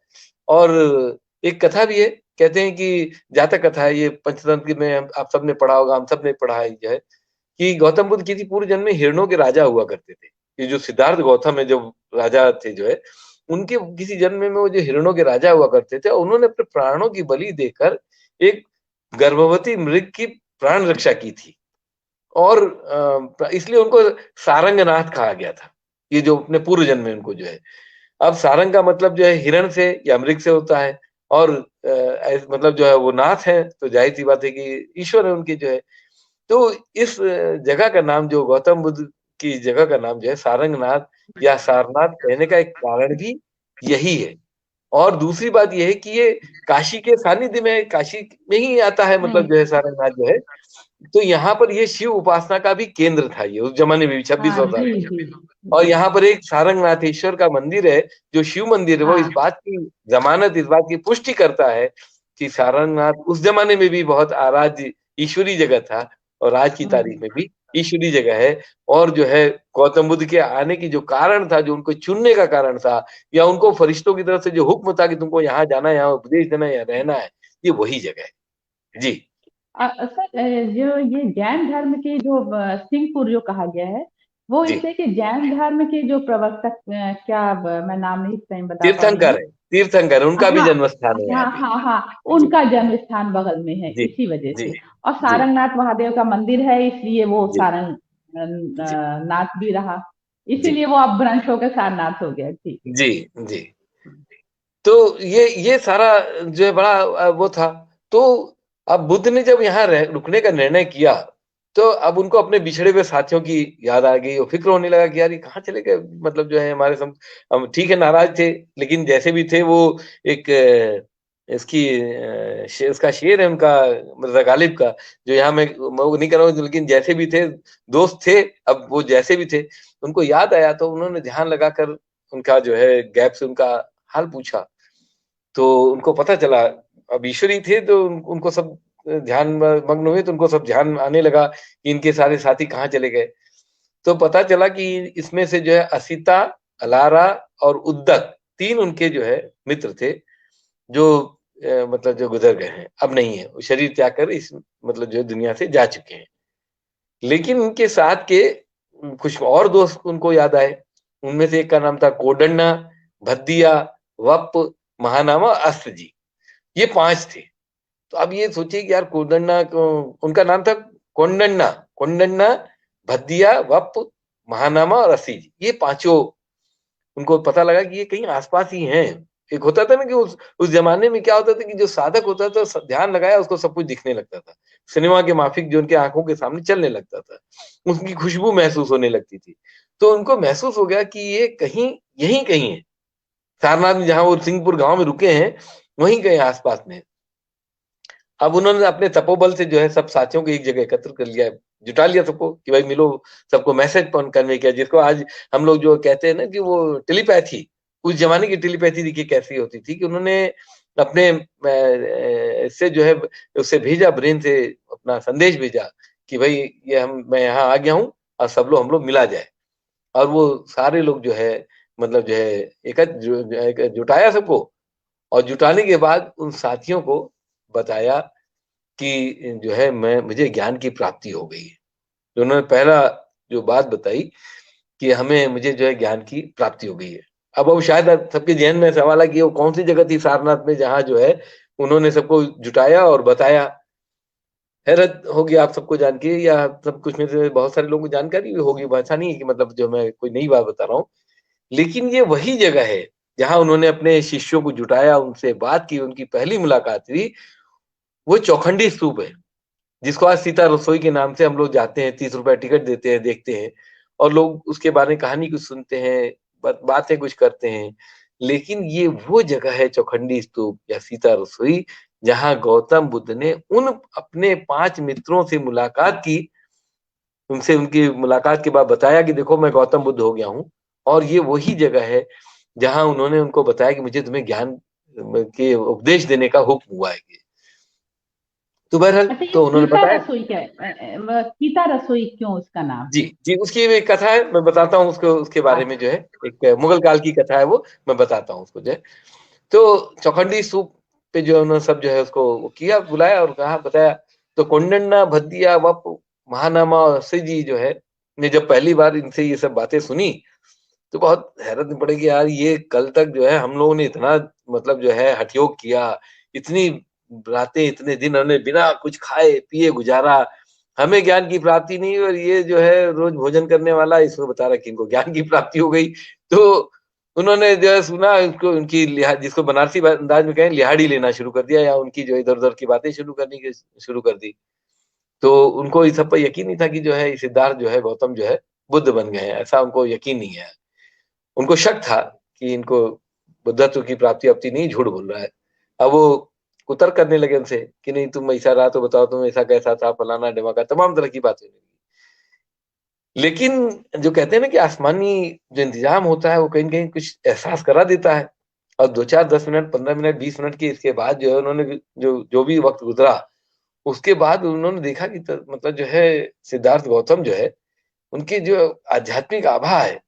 और एक कथा भी है, कहते हैं कि जातक कथा है ये, पंचतंत्र में आप सबने पढ़ा होगा, हम सब ने पढ़ा है जो है, कि गौतम बुद्ध किसी पूर्व जन्म में हिरणों के राजा हुआ करते थे। ये जो सिद्धार्थ गौतम है जो राजा थे जो है, उनके किसी जन्म में वो जो हिरणों के राजा हुआ करते थे, उन्होंने अपने प्राणों की बलि देकर एक गर्भवती मृग की प्राण रक्षा की थी। और इसलिए उनको सारंगनाथ कहा गया था, ये जो अपने पूर्व जन्म में उनको जो है। अब सारंग का मतलब जो है हिरण से या मृग से होता है, और मतलब जो है वो नाथ है, तो जाहिर सी बात है कि ईश्वर है उनके जो है। तो इस जगह का नाम, जो गौतम बुद्ध की जगह का नाम जो है सारंगनाथ या सारनाथ कहने का एक कारण भी यही है। और दूसरी बात यह है कि ये काशी के सानिध्य में, काशी में ही आता है, मतलब जो है सारंगनाथ जो है। तो यहाँ पर ये शिव उपासना का भी केंद्र था, ये उस जमाने में भी 2600 साल जी पहले। जी और जी। यहाँ पर एक सारंगनाथेश्वर का मंदिर है, जो शिव मंदिर है, वो इस हाँ बात की जमानत, इस बात की पुष्टि करता है कि सारंगनाथ उस जमाने में भी बहुत आराध्य ईश्वरी जगह था, और आज की तारीख में भी ईश्वरी जगह है। और जो है गौतम बुद्ध के आने की जो कारण था, जो उनको चुनने का कारण था, या उनको फरिश्तों की तरफ से जो हुक्म था कि तुमको यहाँ जाना है, यहाँ उपदेश देना है, यहाँ रहना है, ये वही जगह है। जी सर, जो ये जैन धर्म के जो सिंहपुर जो कहा गया है, वो जी। इसलिए कि जैन धर्म के जो प्रवर्तक, क्या मैं नाम नहीं सही बता पा रही तीर्थंकर हूँ। है, तीर्थंकर उनका भी हाँ जन्म स्थान है यहाँ हाँ पे। हाँ हाँ, जी उनका जन्म स्थान बगल में है, जी इसी वजह जी से। और जी सारंगनाथ महादेव का मंदिर है, इसलिए वो जी सारंग जी नाथ भी रहा, जी इसीलिए वो अब भ्रंश होकर सारनाथ हो गया। ठीक है। जी जी। तो ये सारा जो है बड़ा वो था। तो अब बुद्ध ने जब यहाँ रुकने का निर्णय किया, तो अब उनको अपने बिछड़े हुए साथियों की याद आ गई, और फिक्र होने लगा कि यार ये कहाँ चले गए, मतलब जो है हमारे हम ठीक है नाराज थे, लेकिन जैसे भी थे वो एक इसकी इसका शेर है उनका, मिर्जा गालिब का, जो यहाँ मैं वो नहीं कर रहा हूँ, लेकिन जैसे भी थे दोस्त थे। अब वो जैसे भी थे, उनको याद आया, तो उन्होंने ध्यान लगाकर उनका जो है गैप से उनका हाल पूछा। तो उनको पता चला, अब ईश्वरी थे तो उनको सब ध्यान मग्न हुए, तो उनको सब ध्यान आने लगा कि इनके सारे साथी कहाँ चले गए। तो पता चला कि इसमें से जो है असिता, अलारा और उद्दक, तीन उनके जो है मित्र थे, जो मतलब जो गुजर गए हैं, अब नहीं है, वो शरीर त्याग कर इस मतलब जो है दुनिया से जा चुके हैं। लेकिन उनके साथ के कुछ और दोस्त उनको याद आए। उनमें से एक का नाम था कोडन्ना, भद्दिया, वप, महानामा, अस्त्र जी। ये पांच थे। तो अब ये सोचिए कि यार कोदन्ना को, उनका नाम था कोंडन्ना, कोंडन्ना, भद्दिया, वप, महानामा और अस्सी जी, ये पांचों। उनको पता लगा कि ये कहीं आसपास ही हैं। एक होता था ना कि उस जमाने में क्या होता था कि जो साधक होता था, ध्यान लगाया उसको सब कुछ दिखने लगता था, सिनेमा के माफिक जो उनके आंखों के सामने चलने लगता था, उसकी खुशबू महसूस होने लगती थी। तो उनको महसूस हो गया कि ये कहीं यहीं कहीं है, सारनाथ में जहां वो सिंहपुर गांव में रुके हैं, वहीं कहीं आसपास में। अब उन्होंने अपने तपोबल से जो है सब साथियों को एक जगह एकत्र कर लिया, जुटा लिया सबको कि भाई मिलो, सबको मैसेज कन्वे किया, जिसको आज हम लोग जो कहते हैं ना कि वो टेलीपैथी, उस जमाने की टेलीपैथी देखिए कैसी होती थी, कि उन्होंने अपने इससे जो है उससे भेजा, ब्रेन से अपना संदेश भेजा कि भाई ये मैं यहाँ आ गया हूँ, और सब लोग हम लोग मिला जाए। और वो सारे लोग जो है मतलब जो है जुटाया सबको, और जुटाने के बाद उन साथियों को बताया कि जो है मुझे ज्ञान की प्राप्ति हो गई है। तो उन्होंने पहला जो बात बताई कि मुझे जो है ज्ञान की प्राप्ति हो गई है। अब शायद सबके जहन में सवाल है कि वो कौन सी जगह थी सारनाथ में, जहां जो है उन्होंने सबको जुटाया और बताया। हैरत होगी आप सबको जान के, या सब कुछ में से बहुत सारे लोगों को जानकारी भी होगी, ऐसा नहीं है कि मतलब जो मैं कोई नई बात बता रहा हूँ। लेकिन ये वही जगह है जहाँ उन्होंने अपने शिष्यों को जुटाया, उनसे बात की, उनकी पहली मुलाकात हुई। वो चौखंडी स्तूप है, जिसको आज सीता रसोई के नाम से हम लोग जाते हैं, 30 रुपए टिकट देते हैं, देखते हैं, और लोग उसके बारे में कहानी कुछ सुनते हैं, बातें कुछ करते हैं। लेकिन ये वो जगह है, चौखंडी स्तूप या सीता रसोई, जहाँ गौतम बुद्ध ने उन अपने 5 मित्रों से मुलाकात की। उनसे उनकी मुलाकात के बाद बताया कि देखो मैं गौतम बुद्ध हो गया हूँ, और ये वही जगह है जहाँ उन्होंने उनको बताया कि मुझे तुम्हें ज्ञान के उपदेश देने का हुक्म हुआ है। तो बहरहाल अच्छा, ये तो उन्होंने सीता बताया। रसोई क्या है? सीता रसोई क्यों उसका नाम जी, है? जी, उसकी भी एक कथा है, मैं बताता हूँ उसको, उसके बारे में जो है, एक मुगल काल की कथा है वो, मैं बताता हूँ उसको जो है। तो चौखंडी स्तूप पे जो है उन्होंने सब जो है उसको वो किया, बुलाया और कहा, बताया। तो कौंडिन्य भद्दिया वप महानामा जी जो है, ने जब पहली बार इनसे ये सब बातें सुनी, तो बहुत हैरत में पड़े कि यार ये कल तक जो है हम लोगों ने इतना मतलब जो है हठयोग किया, इतनी रातें इतने दिन हमने बिना कुछ खाए पिए गुजारा, हमें ज्ञान की प्राप्ति नहीं, और ये जो है रोज भोजन करने वाला, इसको बता रहा कि इनको ज्ञान की प्राप्ति हो गई। तो उन्होंने जो है सुना उसको, उनकी जिसको बनारसी अंदाज में कहें, लिहाड़ी लेना शुरू कर दिया, या उनकी जो इधर उधर की बातें शुरू करनी की शुरू कर दी। तो उनको इस सब पर यकीन नहीं था कि जो है सिद्धार्थ जो है, गौतम जो है बुद्ध बन गए हैं, ऐसा उनको यकीन नहीं है। उनको शक था कि इनको बुद्धत्व की प्राप्ति अपती नहीं, झूठ बोल रहा है। अब वो कुतर्क करने लगे उनसे कि नहीं तुम ऐसा रहा तो बताओ, तुम ऐसा कैसा था, फलाना ढिमाका, तमाम तरह की बातें। लेकिन जो कहते हैं ना कि आसमानी जो इंतजाम होता है वो कहीं न कहीं कुछ एहसास करा देता है। और 2-4 10 मिनट, 15 मिनट, 20 मिनट के इसके बाद जो है उन्होंने जो जो भी वक़्त गुज़रा, उसके बाद उन्होंने देखा कि त मतलब जो है सिद्धार्थ गौतम जो है, उनकी जो आध्यात्मिक आभा है,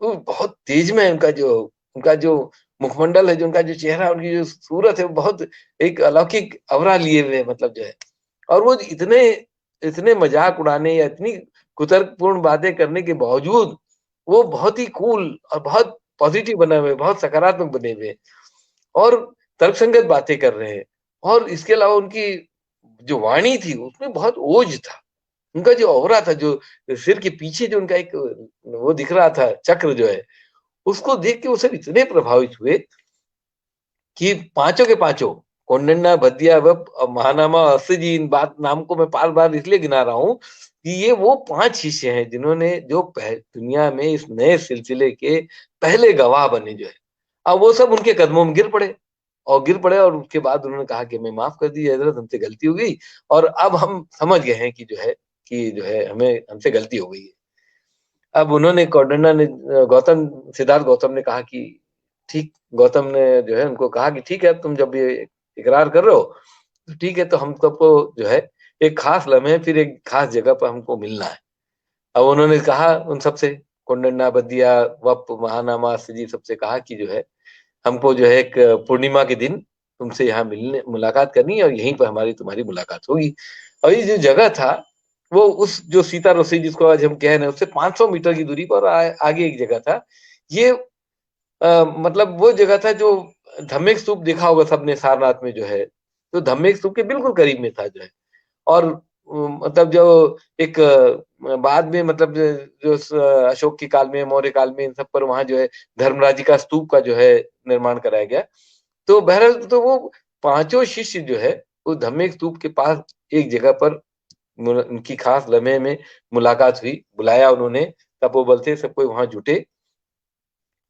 वो बहुत तेज में है। उनका जो मुखमंडल है, जो उनका जो चेहरा, उनकी जो सूरत है, वो बहुत एक अलौकिक अवरा लिए हुए मतलब जो है। और वो इतने इतने मजाक उड़ाने या इतनी कुतर्कपूर्ण बातें करने के बावजूद वो बहुत ही कूल और बहुत पॉजिटिव बने हुए, बहुत सकारात्मक बने हुए, और तर्कसंगत बातें कर रहे हैं। और इसके अलावा उनकी जो वाणी थी उसमें बहुत ओज था। उनका जो ऑरा था, जो सिर के पीछे जो उनका एक वो दिख रहा था चक्र जो है, उसको देख के वो सब इतने प्रभावित हुए कि पाँचों के पाँचों, कौंडिन्य, भद्दिया, वप और महानामा और अस्य इन बात नाम को मैं बार-बार इसलिए गिना रहा हूँ कि ये वो 5 शिष्य हैं जिन्होंने जो दुनिया में इस नए सिलसिले के पहले गवाह बने जो है। अब वो सब उनके कदमों में गिर पड़े, और उसके बाद उन्होंने कहा कि हमें माफ कर दीजिए हज़रत, हमसे गलती हो गई, और अब हम समझ गए हैं कि जो है हमें हमसे गलती हो गई है। अब उन्होंने कौंडिन्य ने गौतम सिद्धार्थ गौतम ने कहा कि ठीक, गौतम ने जो है उनको कहा कि ठीक है, अब तुम जब ये इकरार कर रहे हो, तो ठीक है, तो हम सबको जो है एक खास लम्हे फिर एक खास जगह पर हमको मिलना है। अब उन्होंने कहा उन सबसे, कौंडिन्य, बदिया, वप, महानामा, जी सबसे कहा कि जो है हमको जो है एक पूर्णिमा के दिन तुमसे यहाँ मिलने मुलाकात करनी है, और यहीं पर हमारी तुम्हारी मुलाकात होगी। और ये जो जगह था, वो उस जो सीता रोसी जिसको आज हम कह रहे हैं, उससे 500 मीटर की दूरी पर आगे एक जगह था। ये मतलब वो जगह था जो धम्मेक स्तूप देखा होगा सबने सारनाथ में जो है, तो धम्मेक स्तूप के बिल्कुल करीब में था जो है। और मतलब जो एक बाद में मतलब जो अशोक के काल में, मौर्य काल में, इन सब पर वहाँ जो है धर्मराज जी का स्तूप का जो है निर्माण कराया गया। तो बहरहाल तो वो पांचों शिष्य जो है वो धम्मेक स्तूप के पास एक जगह पर उनकी खास लम्हे में मुलाकात हुई, बुलाया उन्होंने, तपोबल से सब कोई वहां जुटे,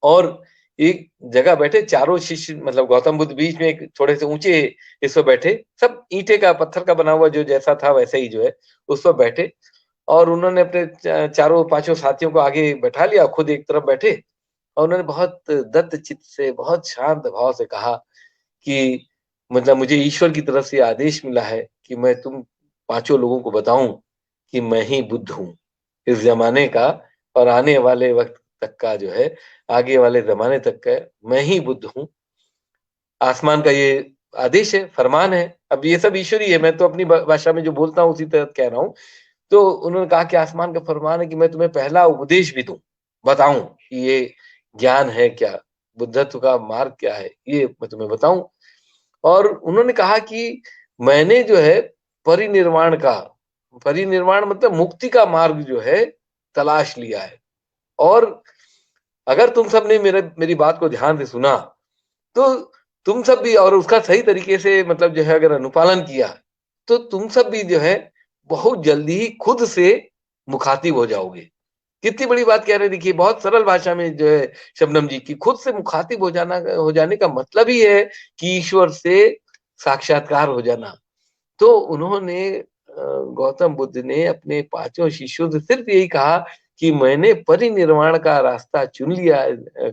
और एक जगह बैठे चारों शिष्य, मतलब गौतम बुद्ध बीच में एक थोड़े से ऊंचे इस पर बैठे, सब ईंटे का पत्थर का बना हुआ जो जैसा था वैसे ही जो है उस पर बैठे, और उन्होंने अपने चारों पांचों साथियों को आगे बैठा लिया, खुद एक तरफ बैठे, और उन्होंने बहुत दत्त चित्त से, बहुत शांत भाव से कहा कि मतलब मुझे ईश्वर की तरफ से आदेश मिला है कि मैं तुम पांचों लोगों को बताऊं कि मैं ही बुद्ध हूँ, इस जमाने का और आने वाले वक्त तक का जो है, आगे वाले जमाने तक का मैं ही बुद्ध हूँ। आसमान का ये आदेश है, फरमान है। अब ये सब ईश्वरी है, मैं तो अपनी भाषा में जो बोलता हूँ उसी तरह कह रहा हूँ। तो उन्होंने कहा कि आसमान का फरमान है कि मैं तुम्हें पहला उपदेश भी दूं, बताऊं कि ये ज्ञान है क्या, बुद्धत्व का मार्ग क्या है, ये मैं तुम्हें बताऊं। और उन्होंने कहा कि मैंने जो है परिनिर्वाण मतलब मुक्ति का मार्ग जो है तलाश लिया है। और अगर तुम सब ने मेरी बात को ध्यान से सुना, तो तुम सब भी, और उसका सही तरीके से मतलब जो है अगर अनुपालन किया, तो तुम सब भी जो है बहुत जल्दी ही खुद से मुखातिब हो जाओगे। कितनी बड़ी बात कह रहे हैं, देखिए बहुत सरल भाषा में जो है शबनम जी की, खुद से मुखातिब हो जाने का मतलब ही है कि ईश्वर से साक्षात्कार हो जाना। तो उन्होंने गौतम बुद्ध ने अपने पांचों शिष्यों से सिर्फ यही कहा कि मैंने परिनिर्वाण का रास्ता चुन लिया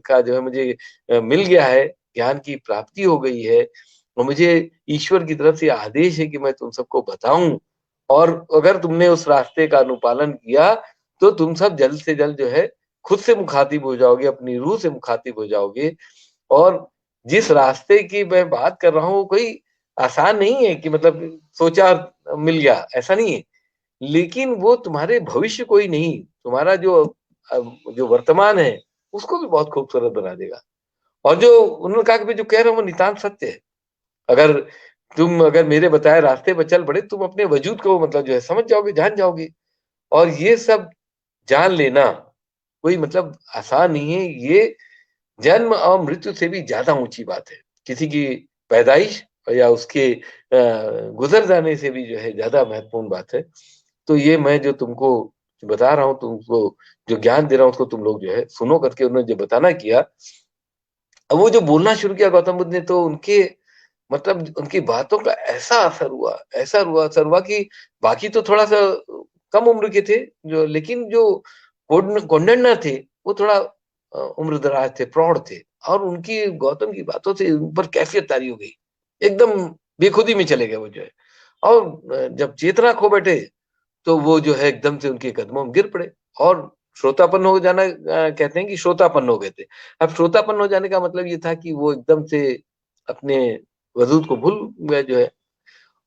का जो है मुझे मिल गया है, ज्ञान की प्राप्ति हो गई है, और मुझे ईश्वर की तरफ से आदेश है कि मैं तुम सबको बताऊं, और अगर तुमने उस रास्ते का अनुपालन किया तो तुम सब जल्द से जल्द जो है खुद से मुखातिब हो जाओगे, अपनी रूह से मुखातिब हो जाओगे। और जिस रास्ते की मैं बात कर रहा हूँ कोई आसान नहीं है कि मतलब सोचा मिल गया, ऐसा नहीं है। लेकिन वो तुम्हारे भविष्य को ही नहीं, तुम्हारा जो वर्तमान है उसको भी बहुत खूबसूरत बना देगा। और जो उन्होंने कहा कि भाई जो कह रहे हो वो नितांत सत्य है। अगर मेरे बताए रास्ते पर चल पड़े, तुम अपने वजूद को मतलब जो है समझ जाओगे, जान जाओगे। और ये सब जान लेना कोई मतलब आसान नहीं है। ये जन्म और मृत्यु से भी ज्यादा ऊंची बात है। किसी की पैदाइश या उसके गुजर जाने से भी जो है ज्यादा महत्वपूर्ण बात है। तो ये मैं जो तुमको बता रहा हूँ, तुमको जो ज्ञान दे रहा हूँ, उसको तुम लोग जो है सुनो करके। उन्होंने जो बताना किया, अब वो जो बोलना शुरू किया गौतम बुद्ध ने, तो उनके मतलब उनकी बातों का असर हुआ कि बाकी तो थोड़ा सा कम उम्र के थे जो, लेकिन जो कोंडन्ना थे वो थोड़ा उम्र दराज थे, प्रौढ़ थे। और उनकी गौतम की बातों से उन पर कैफियत तारी हो गई, एकदम बेखुदी में चले गए वो जो है। और जब चेतना खो बैठे तो वो जो है एकदम से उनके कदमों में गिर पड़े, और श्रोतापन्न हो जाना, कहते हैं कि श्रोतापन्न हो गए थे। अब श्रोतापन्न हो जाने का मतलब ये था कि वो एकदम से अपने वजूद को भूल गए जो है।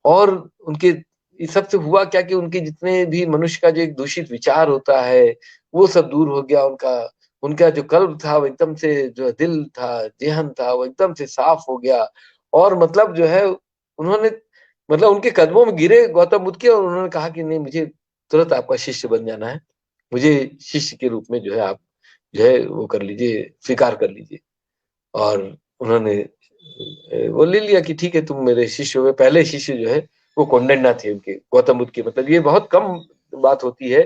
और उनके इस सबसे हुआ क्या कि उनके जितने भी मनुष्य का जो एक दूषित विचार होता है वो सब दूर हो गया। उनका उनका जो कल्ब था वो एकदम से, जो दिल था, जेहन था, वो एकदम से साफ हो गया। और मतलब जो है उन्होंने मतलब उनके कदमों में गिरे गौतम बुद्ध के, और उन्होंने कहा कि नहीं, मुझे तुरंत आपका शिष्य बन जाना है, मुझे शिष्य के रूप में जो है आप जो है वो कर लीजिए, स्वीकार कर लीजिए। और उन्होंने वो ले लिया कि ठीक है तुम मेरे शिष्य हो गए। पहले शिष्य जो है वो कौंडिन्य थे उनके, गौतम बुद्ध के। मतलब ये बहुत कम बात होती है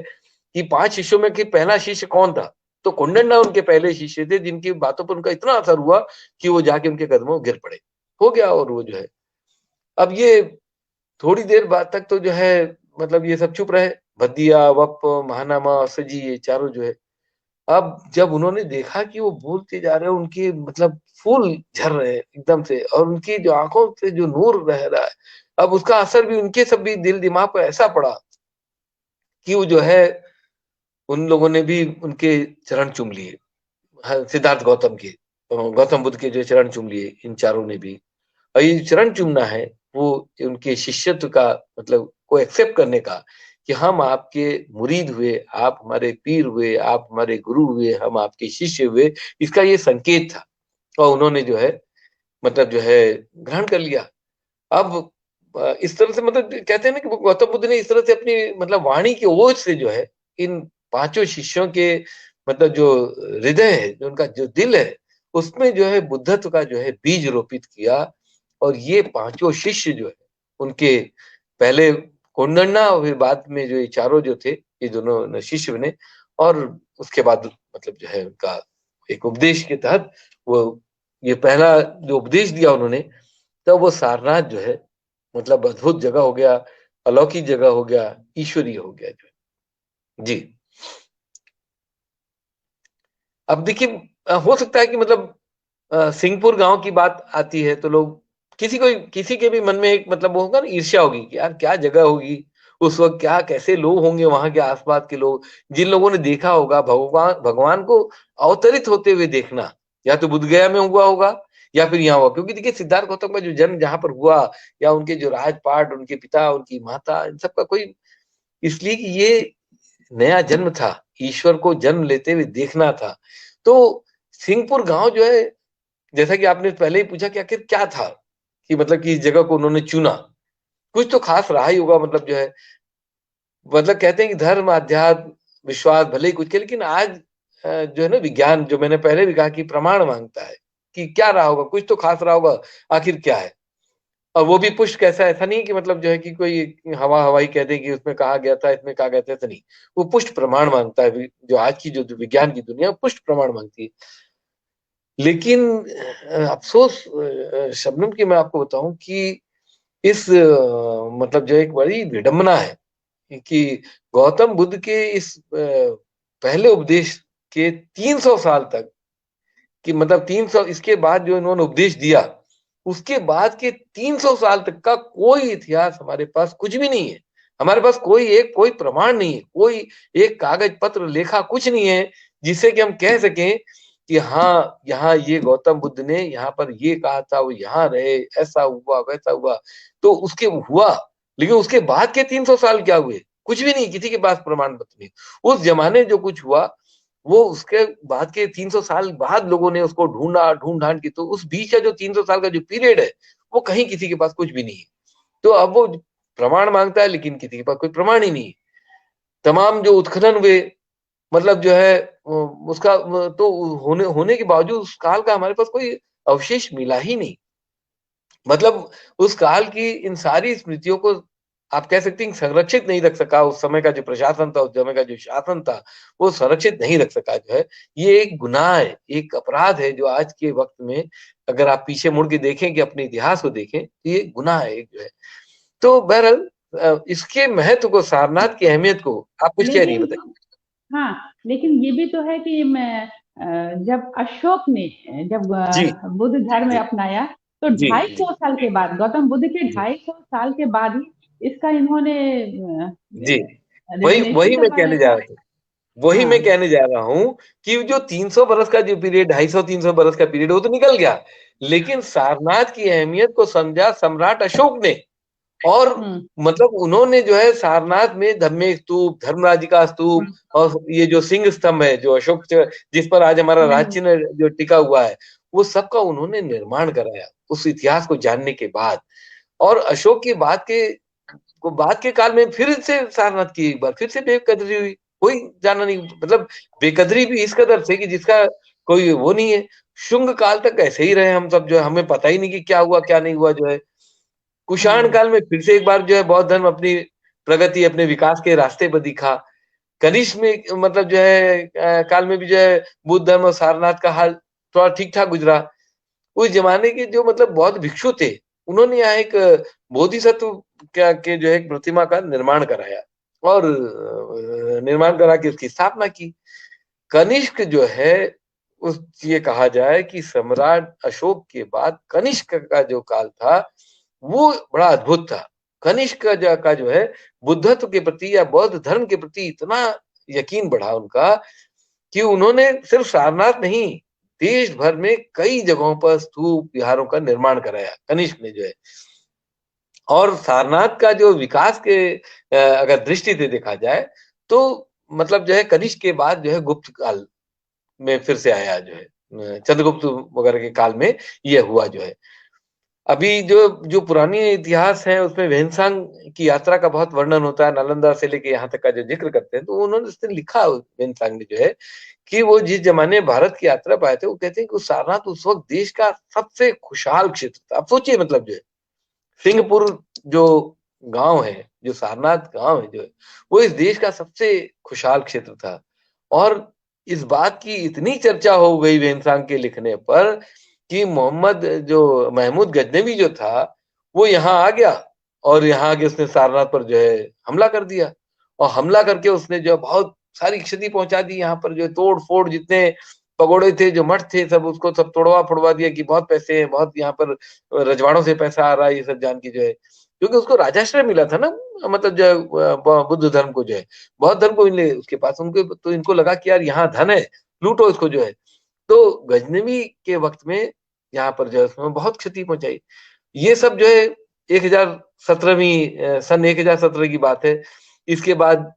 कि 5 शिष्यों में कि पहला शिष्य कौन था, तो कौंडिन्य उनके पहले शिष्य थे, जिनकी बातों पर उनका इतना असर हुआ कि वो जाके उनके कदमों में गिर पड़े, हो गया। और वो जो है अब ये थोड़ी देर बाद तक तो जो है मतलब ये सब चुप रहे, भद्दिया, वप, महानामा, सजी, ये चारों जो है। अब जब उन्होंने देखा कि वो बोलते जा रहे हैं, उनके मतलब फूल झर रहे हैं एकदम से, और उनकी जो आंखों से जो नूर रह रहा है, अब उसका असर भी उनके सब भी दिल दिमाग पर ऐसा पड़ा कि वो जो है उन लोगों ने भी उनके चरण चूम लिए। हाँ, सिद्धार्थ गौतम के, गौतम बुद्ध के जो चरण चूम लिए इन चारों ने भी। और ये चरण चूमना है वो उनके शिष्यत्व का मतलब को एक्सेप्ट करने का, कि हम आपके मुरीद हुए, आप हमारे पीर हुए, आप हमारे गुरु हुए, हम आपके शिष्य हुए, इसका ये संकेत था। और उन्होंने जो है मतलब जो है ग्रहण कर लिया। अब इस तरह से मतलब कहते हैं ना कि गौतम बुद्ध ने इस तरह से अपनी मतलब वाणी की ओज से जो है इन पांचों शिष्यों के मतलब जो हृदय है, जो उनका जो दिल है, उसमें जो है बुद्धत्व का जो है बीज रोपित किया। और ये पांचों शिष्य जो है उनके पहले कोंडन्ना, और फिर बाद में जो ये चारों जो थे, ये दोनों शिष्य बने। और उसके बाद मतलब जो है उनका एक उपदेश के तहत वो ये पहला जो उपदेश दिया उन्होंने, तब वो सारनाथ जो है मतलब अद्भुत जगह हो गया, अलौकिक जगह हो गया, ईश्वरीय हो गया जो है। जी। अब देखिए हो सकता है कि मतलब सिंहपुर गांव की बात आती है तो लोग किसी के भी मन में एक मतलब वो होगा ना, ईर्ष्या होगी कि यार क्या जगह होगी उस वक्त, क्या कैसे लोग होंगे वहां के आसपास के लोग, जिन लोगों ने देखा होगा भगवान भगवान को अवतरित होते हुए देखना, या तो बुद्ध गया में हुआ होगा या फिर यहाँ हुआ। क्योंकि देखिए सिद्धार्थ गौतम का जो जन्म जहां पर हुआ, या उनके जो राजपाट, उनके पिता, उनकी माता, इन सबका कोई, इसलिए कि ये नया जन्म था, ईश्वर को जन्म लेते हुए देखना था। तो सिंहपुर गांव जो है, जैसा कि आपने पहले ही पूछा कि आखिर क्या था कि मतलब कि इस जगह को उन्होंने चुना, कुछ तो खास रहा ही होगा, मतलब जो है, मतलब कहते हैं कि धर्म, अध्यात्म, विश्वास भले ही कुछ के, लेकिन आज जो है ना विज्ञान, जो मैंने पहले भी कहा कि प्रमाण मांगता है कि क्या रहा होगा, कुछ तो खास रहा होगा, आखिर क्या है। और वो भी पुष्ट कैसा, ऐसा नहीं कि मतलब जो है कि कोई हवा हवाई कह दे कि उसमें कहा गया था, इसमें कहा गया था, ऐसा नहीं। वो पुष्ट प्रमाण मांगता है, जो आज की जो विज्ञान की दुनिया पुष्ट प्रमाण मांगती है। लेकिन अफसोस शबनम की मैं आपको बताऊं कि इस मतलब जो एक बड़ी विडंबना है कि गौतम बुद्ध के इस पहले उपदेश के 300 साल तक, कि मतलब 300, इसके बाद जो इन्होंने उपदेश दिया, उसके बाद के 300 साल तक का कोई इतिहास हमारे पास कुछ भी नहीं है। हमारे पास कोई प्रमाण नहीं है, कोई एक कागज पत्र लेखा कुछ नहीं है जिससे कि हम कह सकें कि हाँ, यहाँ ये गौतम बुद्ध ने यहाँ पर ये कहा था, वो यहाँ रहे, ऐसा हुआ वैसा हुआ, तो उसके हुआ। लेकिन उसके बाद के 300 साल क्या हुए, कुछ भी नहीं, किसी के पास प्रमाण पत्र नहीं। उस जमाने जो कुछ हुआ, वो उसके बाद के 300 साल बाद लोगों ने उसको ढूंढा, ढूंढ ढांड की, तो उस बीच का जो 300 साल का जो पीरियड है, वो कहीं किसी के पास कुछ भी नहीं है। तो अब वो प्रमाण मांगता है, लेकिन किसी के पास कोई प्रमाण ही नहीं है। तमाम जो उत्खनन हुए, मतलब जो है उसका तो होने होने के बावजूद उस काल का हमारे पास कोई अवशेष मिला ही नहीं। मतलब उस काल की इन सारी स्मृतियों को आप कह सकते हैं संरक्षित नहीं रख सका, उस समय का जो प्रशासन था, उस समय का जो शासन था, वो संरक्षित नहीं रख सका। जो है, ये एक गुनाह है, एक अपराध है, जो आज के वक्त में अगर आप पीछे मुड़ के देखें कि अपने इतिहास को देखें, तो ये गुनाह है एक, जो है। तो बहरहाल इसके महत्व को, सारनाथ की अहमियत को आप कुछ कह रही लेकिन बताइए। हाँ, लेकिन ये भी तो है कि मैं जब अशोक ने, जब जी बुद्ध धर्म जी अपनाया, तो जी 250 साल के बाद, गौतम बुद्ध के जी 250 साल के बाद ही इसका इन्होंने जी, वही रेगुलेशन वही मैं करवाया कहने जा था। रहा था। वही मैं हाँ। कहने जा रहा हूं कि जो 300 बरस का जो पीरियड, 250-300 बरस का पीरियड, वो तो निकल गया, लेकिन सारनाथ की अहमियत को समझा सम्राट अशोक ने। और हम्म। मतलब उन्होंने जो है सारनाथ में धम्मे स्तूप, धर्मराज का स्तूप, हम्म। और ये जो सिंह स्तंभ है, जो अशोक जिस पर आज हमारा राज हम्म। चिन्ह जो टिका हुआ है, वो सबका उन्होंने निर्माण कराया उस इतिहास को जानने के बाद। और अशोक की बात के को बाद के काल में फिर से सारनाथ की एक बार फिर से बेकदरी हुई, कोई जाना नहीं, मतलब बेकदरी भी इस कदर से कि जिसका कोई वो नहीं है। शुंग काल तक ऐसे ही रहे हम सब, जो है हमें पता ही नहीं कि क्या हुआ क्या नहीं हुआ। जो है कुषाण हाँ। काल में फिर से एक बार जो है बौद्ध धर्म अपनी प्रगति, अपने विकास के रास्ते पर दिखा। कनिष्क में मतलब जो है काल में भी जो है बुद्ध धर्म और सारनाथ का हाल थोड़ा ठीक ठाक गुजरा। उस जमाने के जो मतलब बौद्ध भिक्षु थे, उन्होंने यहाँ एक बोधिसत्व क्या के जो है एक प्रतिमा का निर्माण कराया, और निर्माण करा के उसकी स्थापना की। कनिष्क जो है, उस ये कहा जाए कि सम्राट अशोक के बाद कनिष्क का जो काल था, वो बड़ा अद्भुत था। कनिष्क का जो है बुद्धत्व के प्रति या बौद्ध धर्म के प्रति इतना यकीन बढ़ा उनका कि उन्होंने सिर्फ सारनाथ नहीं, देश भर में कई जगहों पर स्तूप विहारों का निर्माण कराया कनिष्क ने, जो है। और सारनाथ का जो विकास के अगर दृष्टि से देखा जाए, तो मतलब जो है कनिष्क के बाद जो है गुप्त काल में फिर से आया, जो है चंद्रगुप्त वगैरह के काल में ये हुआ। जो है अभी जो जो पुरानी इतिहास है, उसमें वेनसांग की यात्रा का बहुत वर्णन होता है, नालंदा से लेके यहाँ तक का जो जिक्र करते हैं, तो उन्होंने उसने लिखा, वेनसांग ने, जो है कि वो जिस जमाने भारत की यात्रा पर आए थे, वो कहते हैं कि उस सारनाथ उस वक्त देश का सबसे खुशहाल क्षेत्र था। आप सोचिए, मतलब जो है सिंहपुर जो गांव है, जो सारनाथ गांव है, जो है वो इस देश का सबसे खुशहाल क्षेत्र था। और इस बात की इतनी चर्चा हो गई वेनसांग के लिखने पर कि मोहम्मद जो महमूद गजनवी जो था, वो यहाँ आ गया, और यहाँ आके उसने सारनाथ पर जो है हमला कर दिया। और हमला करके उसने जो बहुत सारी क्षति पहुंचा दी। यहाँ पर जो तोड़ फोड़, जितने पगोड़े थे, जो मठ थे, सब उसको सब तोड़वा फोड़वा दिया कि बहुत पैसे हैं, बहुत यहाँ पर रजवाड़ों से पैसा आ रहा है, ये सब जान की जो है, क्योंकि उसको राजाश्रय मिला था ना, मतलब जो है बुद्ध धर्म को, जो है बौद्ध धर्म को मिले उसके पास, उनको तो इनको लगा कि यार यहाँ धन है, लूटो इसको, जो है। तो गजनवी के वक्त में यहाँ पर जो है उसमें बहुत क्षति पहुंचाई। ये सब जो है 1017वीं सन 1017 की बात है। इसके बाद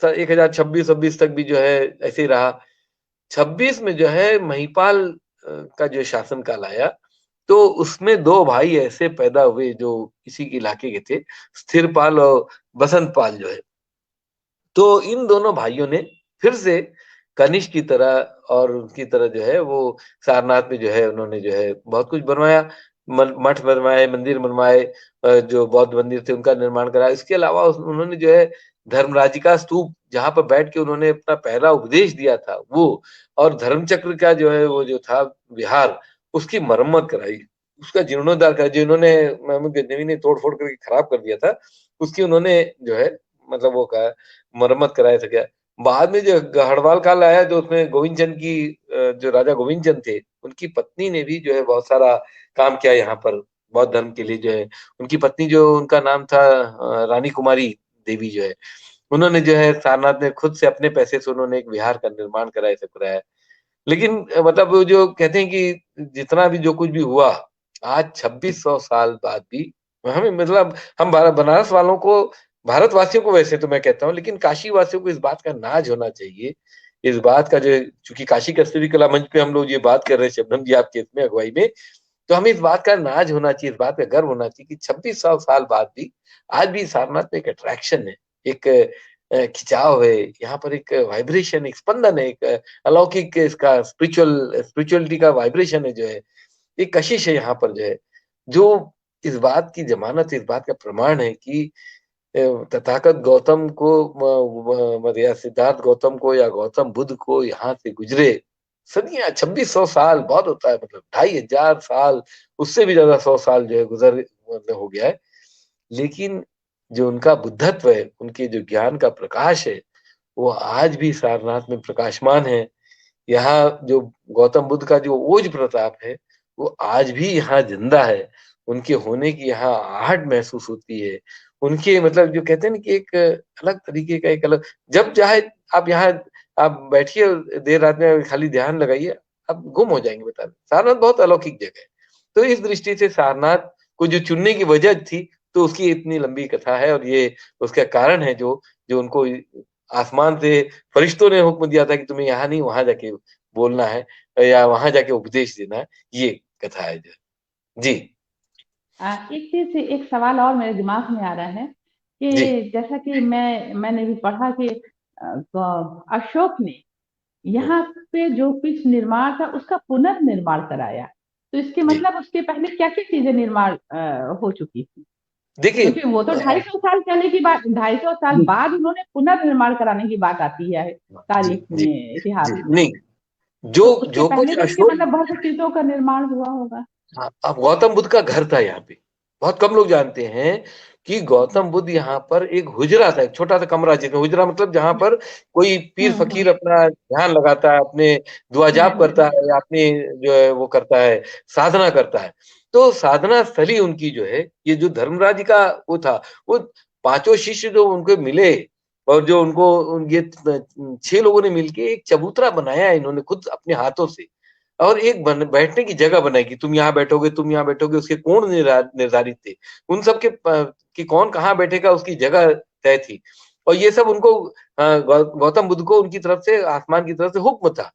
1026-26 तक भी जो है ऐसे ही रहा। 26 में जो है महिपाल का जो शासन काल आया, तो उसमें दो भाई ऐसे पैदा हुए जो इसी के इलाके के थे, स्थिरपाल और बसंतपाल जो है। तो इन दोनों भाइयों ने फिर से कनिष्क की तरह और उनकी तरह जो है वो सारनाथ में जो है उन्होंने जो है बहुत कुछ बनवाया, मठ बनवाए, मंदिर बनवाए, जो बौद्ध मंदिर थे उनका निर्माण कराया। इसके अलावा उन्होंने जो है धर्मराजिका स्तूप जहाँ पर बैठ के उन्होंने अपना पहला उपदेश दिया था वो, और धर्मचक्र का जो है वो जो था विहार, उसकी मरम्मत कराई, उसका जीर्णोद्धार करा, जो इन्होंने मोहम्मद गजनवी ने तोड़ फोड़ करके खराब कर दिया था, उसकी उन्होंने जो है मतलब वो कहा मरम्मत कराया था क्या। बाद में जो गढ़वाल काल आया, जो उसमें गोविंद चंद की जो राजा गोविंद चंद थे, उनकी पत्नी ने भी जो है बहुत सारा काम किया यहाँ पर बौद्ध धर्म के लिए जो है। उनकी पत्नी जो उनका नाम था रानी कुमारी देवी जो है, उन्होंने जो है सारनाथ में खुद से अपने पैसे से उन्होंने एक विहार का निर्माण कराया, सब कराया। लेकिन मतलब वो जो कहते हैं कि जितना भी जो कुछ भी हुआ, आज 2600 साल बाद भी हमें मतलब हम बनारस वालों को, भारतवासियों को वैसे तो मैं कहता हूँ, लेकिन काशी वासियों को इस बात का नाज होना चाहिए, इस बात का जो, चूंकि काशी कस्तूरी कला मंच पे हम लोग ये बात कर रहे हैं शबनम जी आपके इसमें अगुवाई में, तो हमें इस बात का नाज होना चाहिए, इस बात का गर्व होना चाहिए कि 2600 साल बाद भी आज भी सारनाथ में एक अट्रैक्शन है, एक खिंचाव है यहाँ पर, एक वाइब्रेशन, एक स्पंदन है, एक अलौकिक इसका स्पिरिचुअलिटी का वाइब्रेशन है जो है, एक कशिश है यहाँ पर जो है, जो इस बात की जमानत, इस बात का प्रमाण है कि तथागत गौतम को या सिद्धार्थ गौतम को या गौतम बुद्ध को यहाँ से गुजरे सदियां, 2600 साल बहुत होता है, मतलब 2500 साल, उससे भी ज्यादा 100 साल जो है गुजर मतलब हो गया है। लेकिन जो उनका बुद्धत्व है, उनके जो ज्ञान का प्रकाश है, वो आज भी सारनाथ में प्रकाशमान है। यहाँ जो गौतम बुद्ध का जो ओज प्रताप है, वो आज भी यहाँ जिंदा है, उनके होने की यहाँ आहट महसूस होती है। उनके मतलब जो कहते हैं ना कि एक अलग तरीके का, एक अलग, जब चाहे आप यहाँ आप बैठिए, देर रात में खाली ध्यान लगाइए, आप गुम हो जाएंगे बता रहे। सारनाथ बहुत अलौकिक जगह है। तो इस दृष्टि से सारनाथ को जो चुनने की वजह थी, तो उसकी इतनी लंबी कथा है, और ये उसका कारण है जो जो उनको आसमान से फरिश्तों ने हुक्म दिया था कि तुम्हें यहाँ नहीं वहां जाके बोलना है या वहां जाके उपदेश देना है, ये कथा है जो। जी एक चीज, एक सवाल और मेरे दिमाग में आ रहा है जी कि जैसा कि मैंने भी पढ़ा कि अशोक ने हम्म, यहाँ पे जो कुछ निर्माण था उसका पुनर्निर्माण कराया, तो इसके जी मतलब उसके पहले क्या क्या चीजें निर्माण हो चुकी थी? देखिए क्योंकि वो तो 250 साल चलने की बात, 250 साल बाद उन्होंने पुनर्निर्माण कराने की बात आती है जी तारीख जी में, इतिहास जी में। नहीं, जो तो उसके जो पहले कुछ भी इसके अशोक, मतलब बहुत सी चीजों का निर्माण हुआ होगा। हाँ, अब गौतम बुद्ध का घर था यहाँ पे, बहुत कम लोग जानते हैं कि गौतम बुद्ध यहाँ पर एक हुजरा था, एक छोटा सा कमरा, जिसमें हुजरा मतलब जहाँ पर कोई पीर हम्म फकीर अपना ध्यान लगाता है, अपने दुआ जाप करता हम्म है, या अपने जो है वो करता है, साधना करता है। तो साधना स्थली उनकी जो है, ये जो धर्मराज का वो था, वो पांचों शिष्य जो उनको मिले, और जो उनको ये 6 लोगों ने मिलके एक चबूतरा बनाया है इन्होंने खुद अपने हाथों से, और एक बैठने की जगह बनाई कि तुम यहाँ बैठोगे, तुम यहाँ बैठोगे, उसके कोण निर्धारित थे, उन सब के कि कौन कहाँ बैठेगा उसकी जगह तय थी। और ये सब उनको गौतम बुद्ध को उनकी तरफ से, आसमान की तरफ से हुक्म था।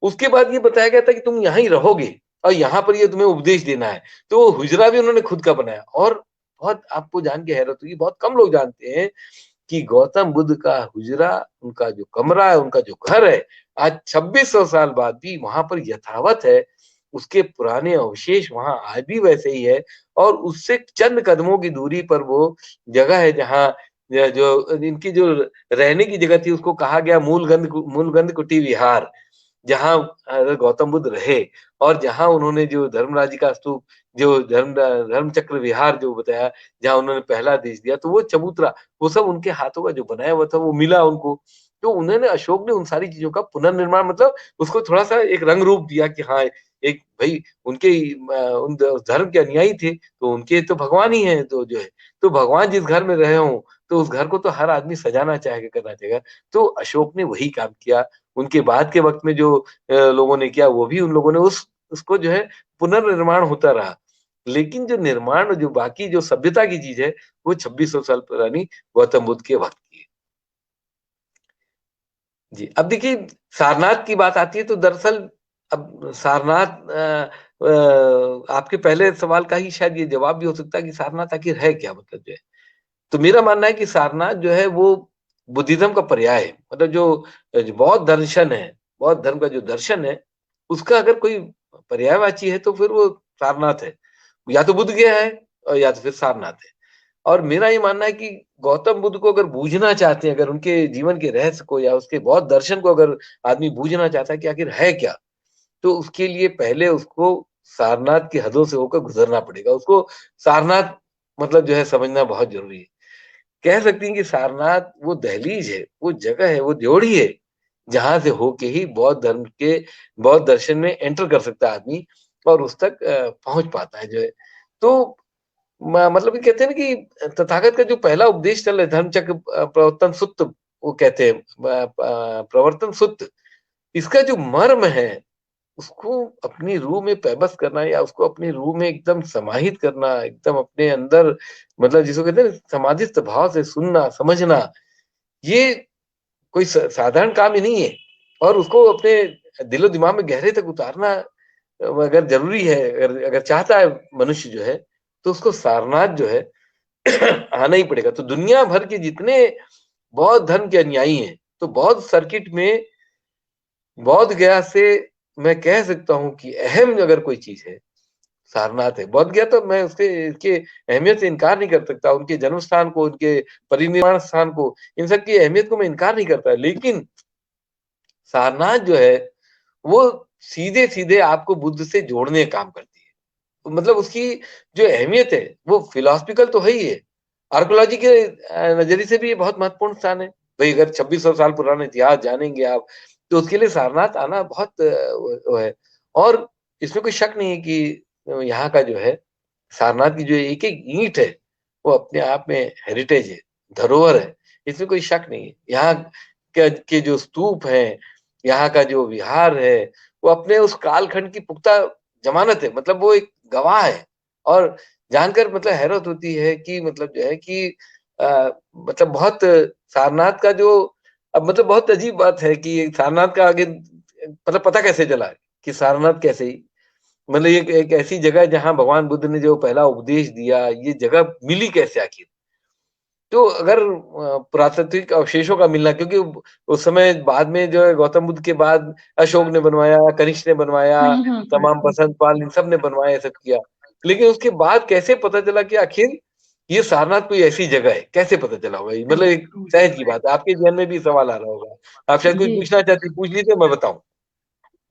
उसके बाद ये बताया गया था कि तुम यहाँ ही रहोगे और यहाँ पर ये तुम्हें उपदेश देना है। तो वो हुजरा भी उन्होंने खुद का बनाया। और बहुत आपको जान के हैरत होगी, बहुत कम लोग जानते हैं कि गौतम बुद्ध का हुजरा, उनका जो कमरा है, उनका जो घर है, आज 2600 साल बाद भी वहां पर यथावत है। उसके पुराने अवशेष वहां आज भी वैसे ही है, और उससे चंद कदमों की दूरी पर वो जगह है जहाँ जो इनकी जो रहने की जगह थी, उसको कहा गया मूलगंध कुटी विहार, जहाँ गौतम बुद्ध रहे, और जहाँ उन्होंने जो धर्मराज का स्तूप, जो धर्म चक्र विहार जो बताया, जहाँ उन्होंने पहला आदेश दिया, तो वो चबूतरा, वो सब उनके हाथों का जो बनाया हुआ था, वो मिला उनको। तो उन्होंने, अशोक ने उन सारी चीजों का पुनर्निर्माण, मतलब उसको थोड़ा सा एक रंग रूप दिया कि हाँ, एक भाई उनके उन धर्म के अनुयायी थे, तो उनके तो भगवान ही है, तो जो है, तो भगवान जिस घर में रहे हों, तो उस घर को तो हर आदमी सजाना चाहेगा, करना चाहेगा। तो अशोक ने वही काम किया। उनके बाद के वक्त में जो लोगों ने किया, वो भी उन लोगों ने उसको जो है पुनर्निर्माण होता रहा। लेकिन जो निर्माण, जो बाकी जो सभ्यता की चीज है, वो 2600 साल पुरानी गौतम बुद्ध के वक्त की है। जी अब देखिए, सारनाथ की बात आती है तो दरअसल अब सारनाथ आपके पहले सवाल का ही शायद ये जवाब भी हो सकता है कि सारनाथ आखिर है क्या, मतलब जो है। तो मेरा मानना है कि सारनाथ जो है वो बुद्धिज्म का पर्याय है। मतलब जो बौद्ध दर्शन है, बौद्ध धर्म का जो दर्शन है, उसका अगर कोई पर्यायवाची है तो फिर वो सारनाथ है। या तो बुद्ध गया है और या तो फिर सारनाथ है। और मेरा ये मानना है कि गौतम बुद्ध को अगर बूझना चाहते हैं, अगर उनके जीवन के रहस्य को या उसके बौद्ध दर्शन को अगर आदमी बूझना चाहता है कि आखिर है क्या, तो उसके लिए पहले उसको सारनाथ की हदों से होकर गुजरना पड़ेगा। उसको सारनाथ मतलब जो है समझना बहुत जरूरी है। कह सकती हैं कि सारनाथ वो दहलीज है, वो जगह है, वो ड्योढ़ी है, जहां से होके ही बौद्ध धर्म के बौद्ध दर्शन में एंटर कर सकता है आदमी और उस तक पहुंच पाता है जो है। तो मतलब ये कहते हैं ना कि तथागत का जो पहला उपदेश चल रहा है, धर्मचक्र प्रवर्तन सुत्त, वो कहते हैं प्रवर्तन सुत्त, इसका जो मर्म है उसको अपनी रूह में पैबस करना या उसको अपनी रूह में एकदम समाहित करना, एकदम अपने अंदर, मतलब जिसको कहते हैं समाधिस्थ भाव से सुनना समझना, ये कोई साधारण काम ही नहीं है। और उसको अपने दिलो दिमाग में गहरे तक उतारना अगर जरूरी है, अगर अगर चाहता है मनुष्य जो है, तो उसको सारनाथ जो है आना ही पड़ेगा। तो दुनिया भर के जितने बौद्ध धर्म के अनुयायी हैं, तो बौद्ध सर्किट में बौद्ध गया से मैं कह सकता हूं कि अहम अगर कोई चीज है, सारनाथ है। बौद्ध गया तो मैं उसके इसके अहमियत से इनकार नहीं कर सकता, उनके जन्म स्थान को, उनके परिनिर्वाण स्थान को, इन सब की अहमियत को मैं इनकार नहीं करता। लेकिन सारनाथ जो है वो सीधे सीधे आपको बुद्ध से जोड़ने का काम करती है। तो मतलब उसकी जो अहमियत है वो फिलोसफिकल तो है ही है, आर्कोलॉजी के नजरिए से भी ये बहुत महत्वपूर्ण स्थान है। भाई अगर 2600 साल पुराना इतिहास जानेंगे आप, तो उसके लिए सारनाथ आना बहुत वो है। और इसमें कोई शक नहीं है कि यहाँ का जो है सारनाथ की जो एक एक ईंट है वो अपने आप में हेरिटेज है, धरोहर है। इसमें कोई शक नहीं है। यहाँ के जो स्तूप हैं, यहाँ का जो विहार है, वो अपने उस कालखंड की पुख्ता जमानत है, मतलब वो एक गवाह है। और जानकर मतलब हैरत होती है कि मतलब जो है कि मतलब बहुत सारनाथ का जो, अब मतलब बहुत अजीब बात है कि सारनाथ का आगे मतलब पता कैसे चला कि सारनाथ कैसे ही, मतलब ये एक ऐसी जगह है जहां भगवान बुद्ध ने जो पहला उपदेश दिया, ये जगह मिली कैसे आखिर। तो अगर पुरातात्विक अवशेषों का मिलना, क्योंकि उस समय बाद में जो है गौतम बुद्ध के बाद अशोक ने बनवाया, कनिष्क ने बनवाया, तमाम बसंत पाल, इन सब ने बनवाया, ये सब किया। लेकिन उसके बाद कैसे पता चला कि आखिर ये सारनाथ कोई ऐसी जगह है, कैसे पता चला होगा? मतलब एक सहज की बात है, आपके जहन में भी सवाल आ रहा होगा, आप शायद कुछ जी। पूछना चाहती, पूछ लीजिए, मैं बताऊं।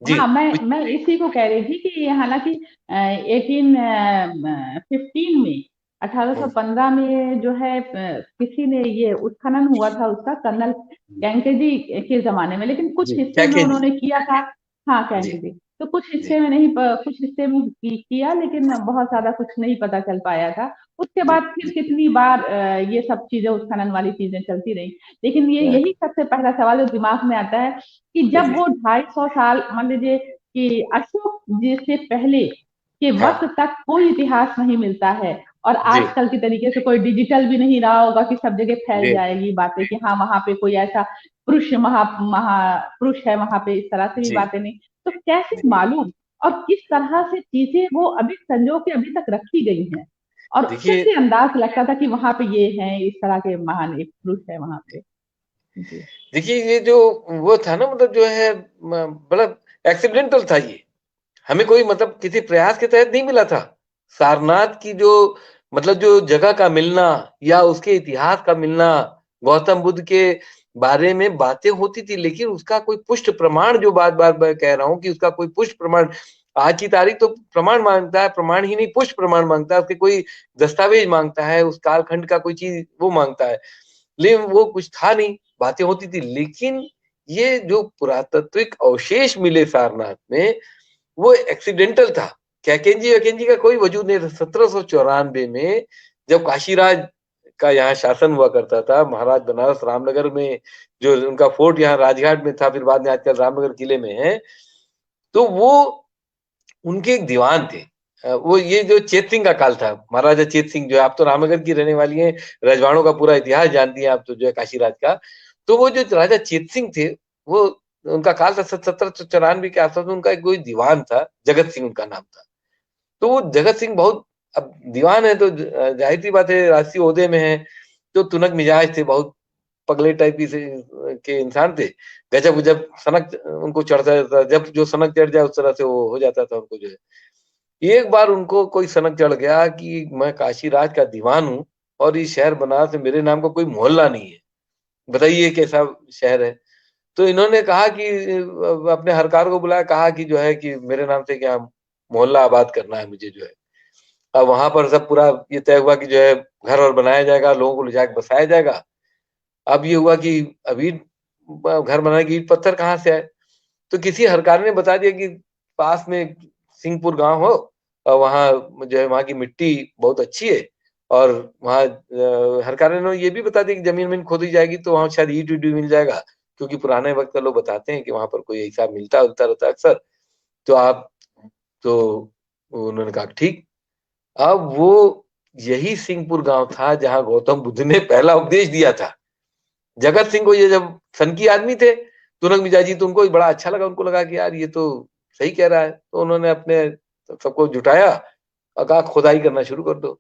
जी हाँ, कुछ। मैं इसी को कह रही थी कि हालांकि 1815 में, 1815 में जो है किसी ने ये उत्खनन हुआ था उसका, कर्नल कैंकेजी के जमाने में, लेकिन कुछ जी हिस्से क्या में कह जी। उन्होंने किया था। हाँ, जी कैंकेजी। तो कुछ जी हिस्से में नहीं, कुछ हिस्से में किया, लेकिन बहुत ज्यादा कुछ नहीं पता चल पाया था। उसके जी बाद फिर जी। कितनी बार ये सब चीजें, उत्खनन वाली चीजें चलती रही। लेकिन ये हाँ, यही सबसे पहला सवाल जो दिमाग में आता है कि जी जब जी। वो 250 साल, मान लीजिए कि अशोक जी से पहले के हाँ वक्त तक कोई इतिहास नहीं मिलता है, और जी आजकल की तरीके से कोई डिजिटल भी नहीं रहा होगा कि सब जगह फैल जी जाएगी बातें कि हाँ वहां पे कोई ऐसा पुरुष महापुरुष है वहां पे, इस तरह से भी जी बातें नहीं। तो कैसे जी। मालूम और किस तरह से चीजें वो अभी संजो के अभी तक रखी गई हैं, और देखिए कैसे अंदाज लगता था कि वहां पे ये है, इस तरह के महान एक पुरुष है वहां पे। जी। देखिए ये जो वो था ना, मतलब जो है बड़ा एक्सीडेंटल था ये, हमें कोई मतलब किसी प्रयास के तहत नहीं मिला था। सारनाथ की जो मतलब जो जगह का मिलना या उसके इतिहास का मिलना, गौतम बुद्ध के बारे में बातें होती थी, लेकिन उसका कोई पुष्ट प्रमाण, जो बात बार बार कह रहा हूं कि उसका कोई पुष्ट प्रमाण, आज की तारीख तो प्रमाण मांगता है, प्रमाण ही नहीं पुष्ट प्रमाण मांगता है, उसके कोई दस्तावेज मांगता है, उस कालखंड का कोई चीज वो मांगता है। लेकिन वो कुछ था नहीं, बातें होती थी। लेकिन ये जो पुरातात्विक अवशेष मिले सारनाथ में, वो एक्सीडेंटल था। कैकेंजी वैकेंजी का कोई वजूद नहीं था। 1794 में जब काशीराज का यहाँ शासन हुआ करता था, महाराज बनारस रामनगर में, जो उनका फोर्ट यहाँ राजघाट में था, फिर बाद में आजकल रामनगर किले में है, तो वो उनके एक दीवान थे। वो ये जो चेत सिंह का काल था, महाराजा चेत सिंह, जो है, आप तो रामनगर की रहने वाली हैं, रजवाड़ों का पूरा इतिहास जानती हैं आप तो, जो है काशीराज का। तो वो जो राजा चेत सिंह थे, वो उनका काल था 1794 के आसपास में। उनका एक कोई दीवान था, जगत सिंह उनका नाम था। तो वो जगत सिंह बहुत, अब दीवान है तो जाहिर सी बात है राष्ट्रीय ओहदे में है, तो तुनक मिजाज थे, बहुत पगले टाइप की के इंसान थे। गजब गजब सनक उनको चढ़ता था, जब जो सनक चढ़ जाए उस तरह से वो हो जाता था उनको जो है। एक बार उनको कोई सनक चढ़ गया कि मैं काशी राज का दीवान हूँ और इस शहर बनारस में मेरे नाम का कोई मोहल्ला नहीं है, बताइए कैसा शहर है। तो इन्होंने कहा कि अपने हरकार को बुलाया, कहा कि जो है कि मेरे नाम से क्या मोहल्ला आबाद करना है मुझे जो है। अब वहां पर सब पूरा ये तय हुआ कि जो है घर और बनाया जाएगा, लोगों को ले जाकर बसाया जाएगा। अब ये हुआ कि अभी घर बनाने की ईट पत्थर कहाँ से आए, तो किसी हरकार ने बता दिया कि पास में सिंहपुर गांव हो और वहाँ जो है वहाँ की मिट्टी बहुत अच्छी है, और वहाँ हरकार ने ये भी बता दिया कि जमीन में खोदी जाएगी तो वहाँ शायद ईट भी मिल जाएगा, क्योंकि पुराने वक्त का लोग बताते हैं कि वहां पर कोई ऐसा मिलता उलता रहता है अक्सर। तो आप, तो उन्होंने कहा ठीक। अब वो यही सिंहपुर गांव था जहां गौतम बुद्ध ने पहला उपदेश दिया था। जगत सिंह को ये जब सनकी आदमी थे तुरंग मिजाजी, तो उनको बड़ा अच्छा लगा, उनको लगा कि यार ये तो सही कह रहा है। तो उन्होंने अपने सबको जुटाया और कहा खुदाई करना शुरू कर दो।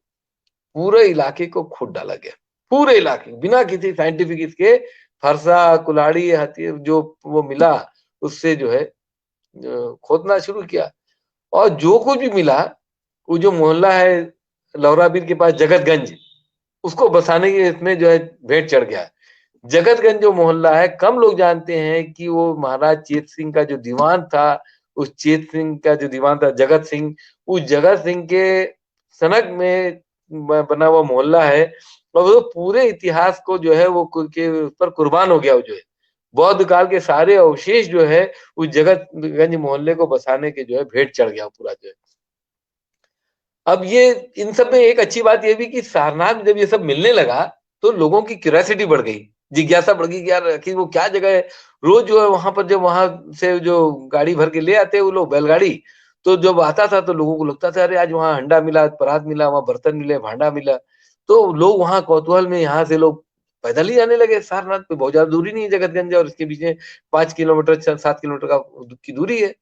पूरे इलाके को खोद डाला गया, पूरे इलाके बिना किसी साइंटिफिक इसके, फरसा कुल्हाड़ी हथियार जो वो मिला उससे जो है खोदना शुरू किया। और जो कुछ भी मिला, वो जो मोहल्ला है लौराबीर के पास जगतगंज, उसको बसाने के इसमें जो है भेंट चढ़ गया। जगतगंज जो मोहल्ला है, कम लोग जानते हैं कि वो महाराज चेत सिंह का जो दीवान था, उस चेत सिंह का जो दीवान था जगत सिंह, उस जगत सिंह के सनक में बना हुआ मोहल्ला है। और वो पूरे इतिहास को जो है वो के उस पर कुर्बान हो गया। वो जो है बौद्ध काल के सारे अवशेष जो है उस जगतगंज मोहल्ले को बसाने के जो है भेंट चढ़ गया पूरा जो है। अब ये इन सब में एक अच्छी बात ये भी कि सारनाथ में जब ये सब मिलने लगा तो लोगों की क्यूरियोसिटी बढ़ गई, जिज्ञासा बढ़ गई कि यार आखिर वो क्या जगह है। रोज जो है वहां पर जब वहां से जो गाड़ी भर के ले आते वो लोग बैलगाड़ी, तो जब आता था तो लोगों को लगता था अरे आज वहां हंडा मिला, आज परात मिला, वहां बर्तन मिले, भांडा मिला। तो लोग वहां कौतूहल में यहाँ से लोग पैदल ही आने लगे। सारनाथ पे बहुत ज्यादा दूरी नहीं है जगतगंज और इसके पीछे 5 किलोमीटर 7 किलोमीटर का की दूरी है।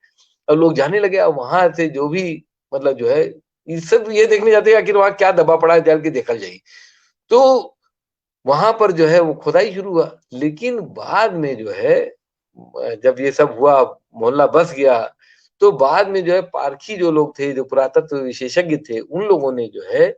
अब लोग जाने लगे। अब वहां से जो भी मतलब जो है ये सब ये देखने जाते हैं आखिर वहां क्या दबा पड़ा है, जाल के देखा जाएगी। तो वहां पर जो है वो खुदाई शुरू हुआ। लेकिन बाद में जो है जब ये सब हुआ, मोहल्ला बस गया, तो बाद में जो है पारखी जो लोग थे, जो पुरातत्व विशेषज्ञ थे, उन लोगों ने जो है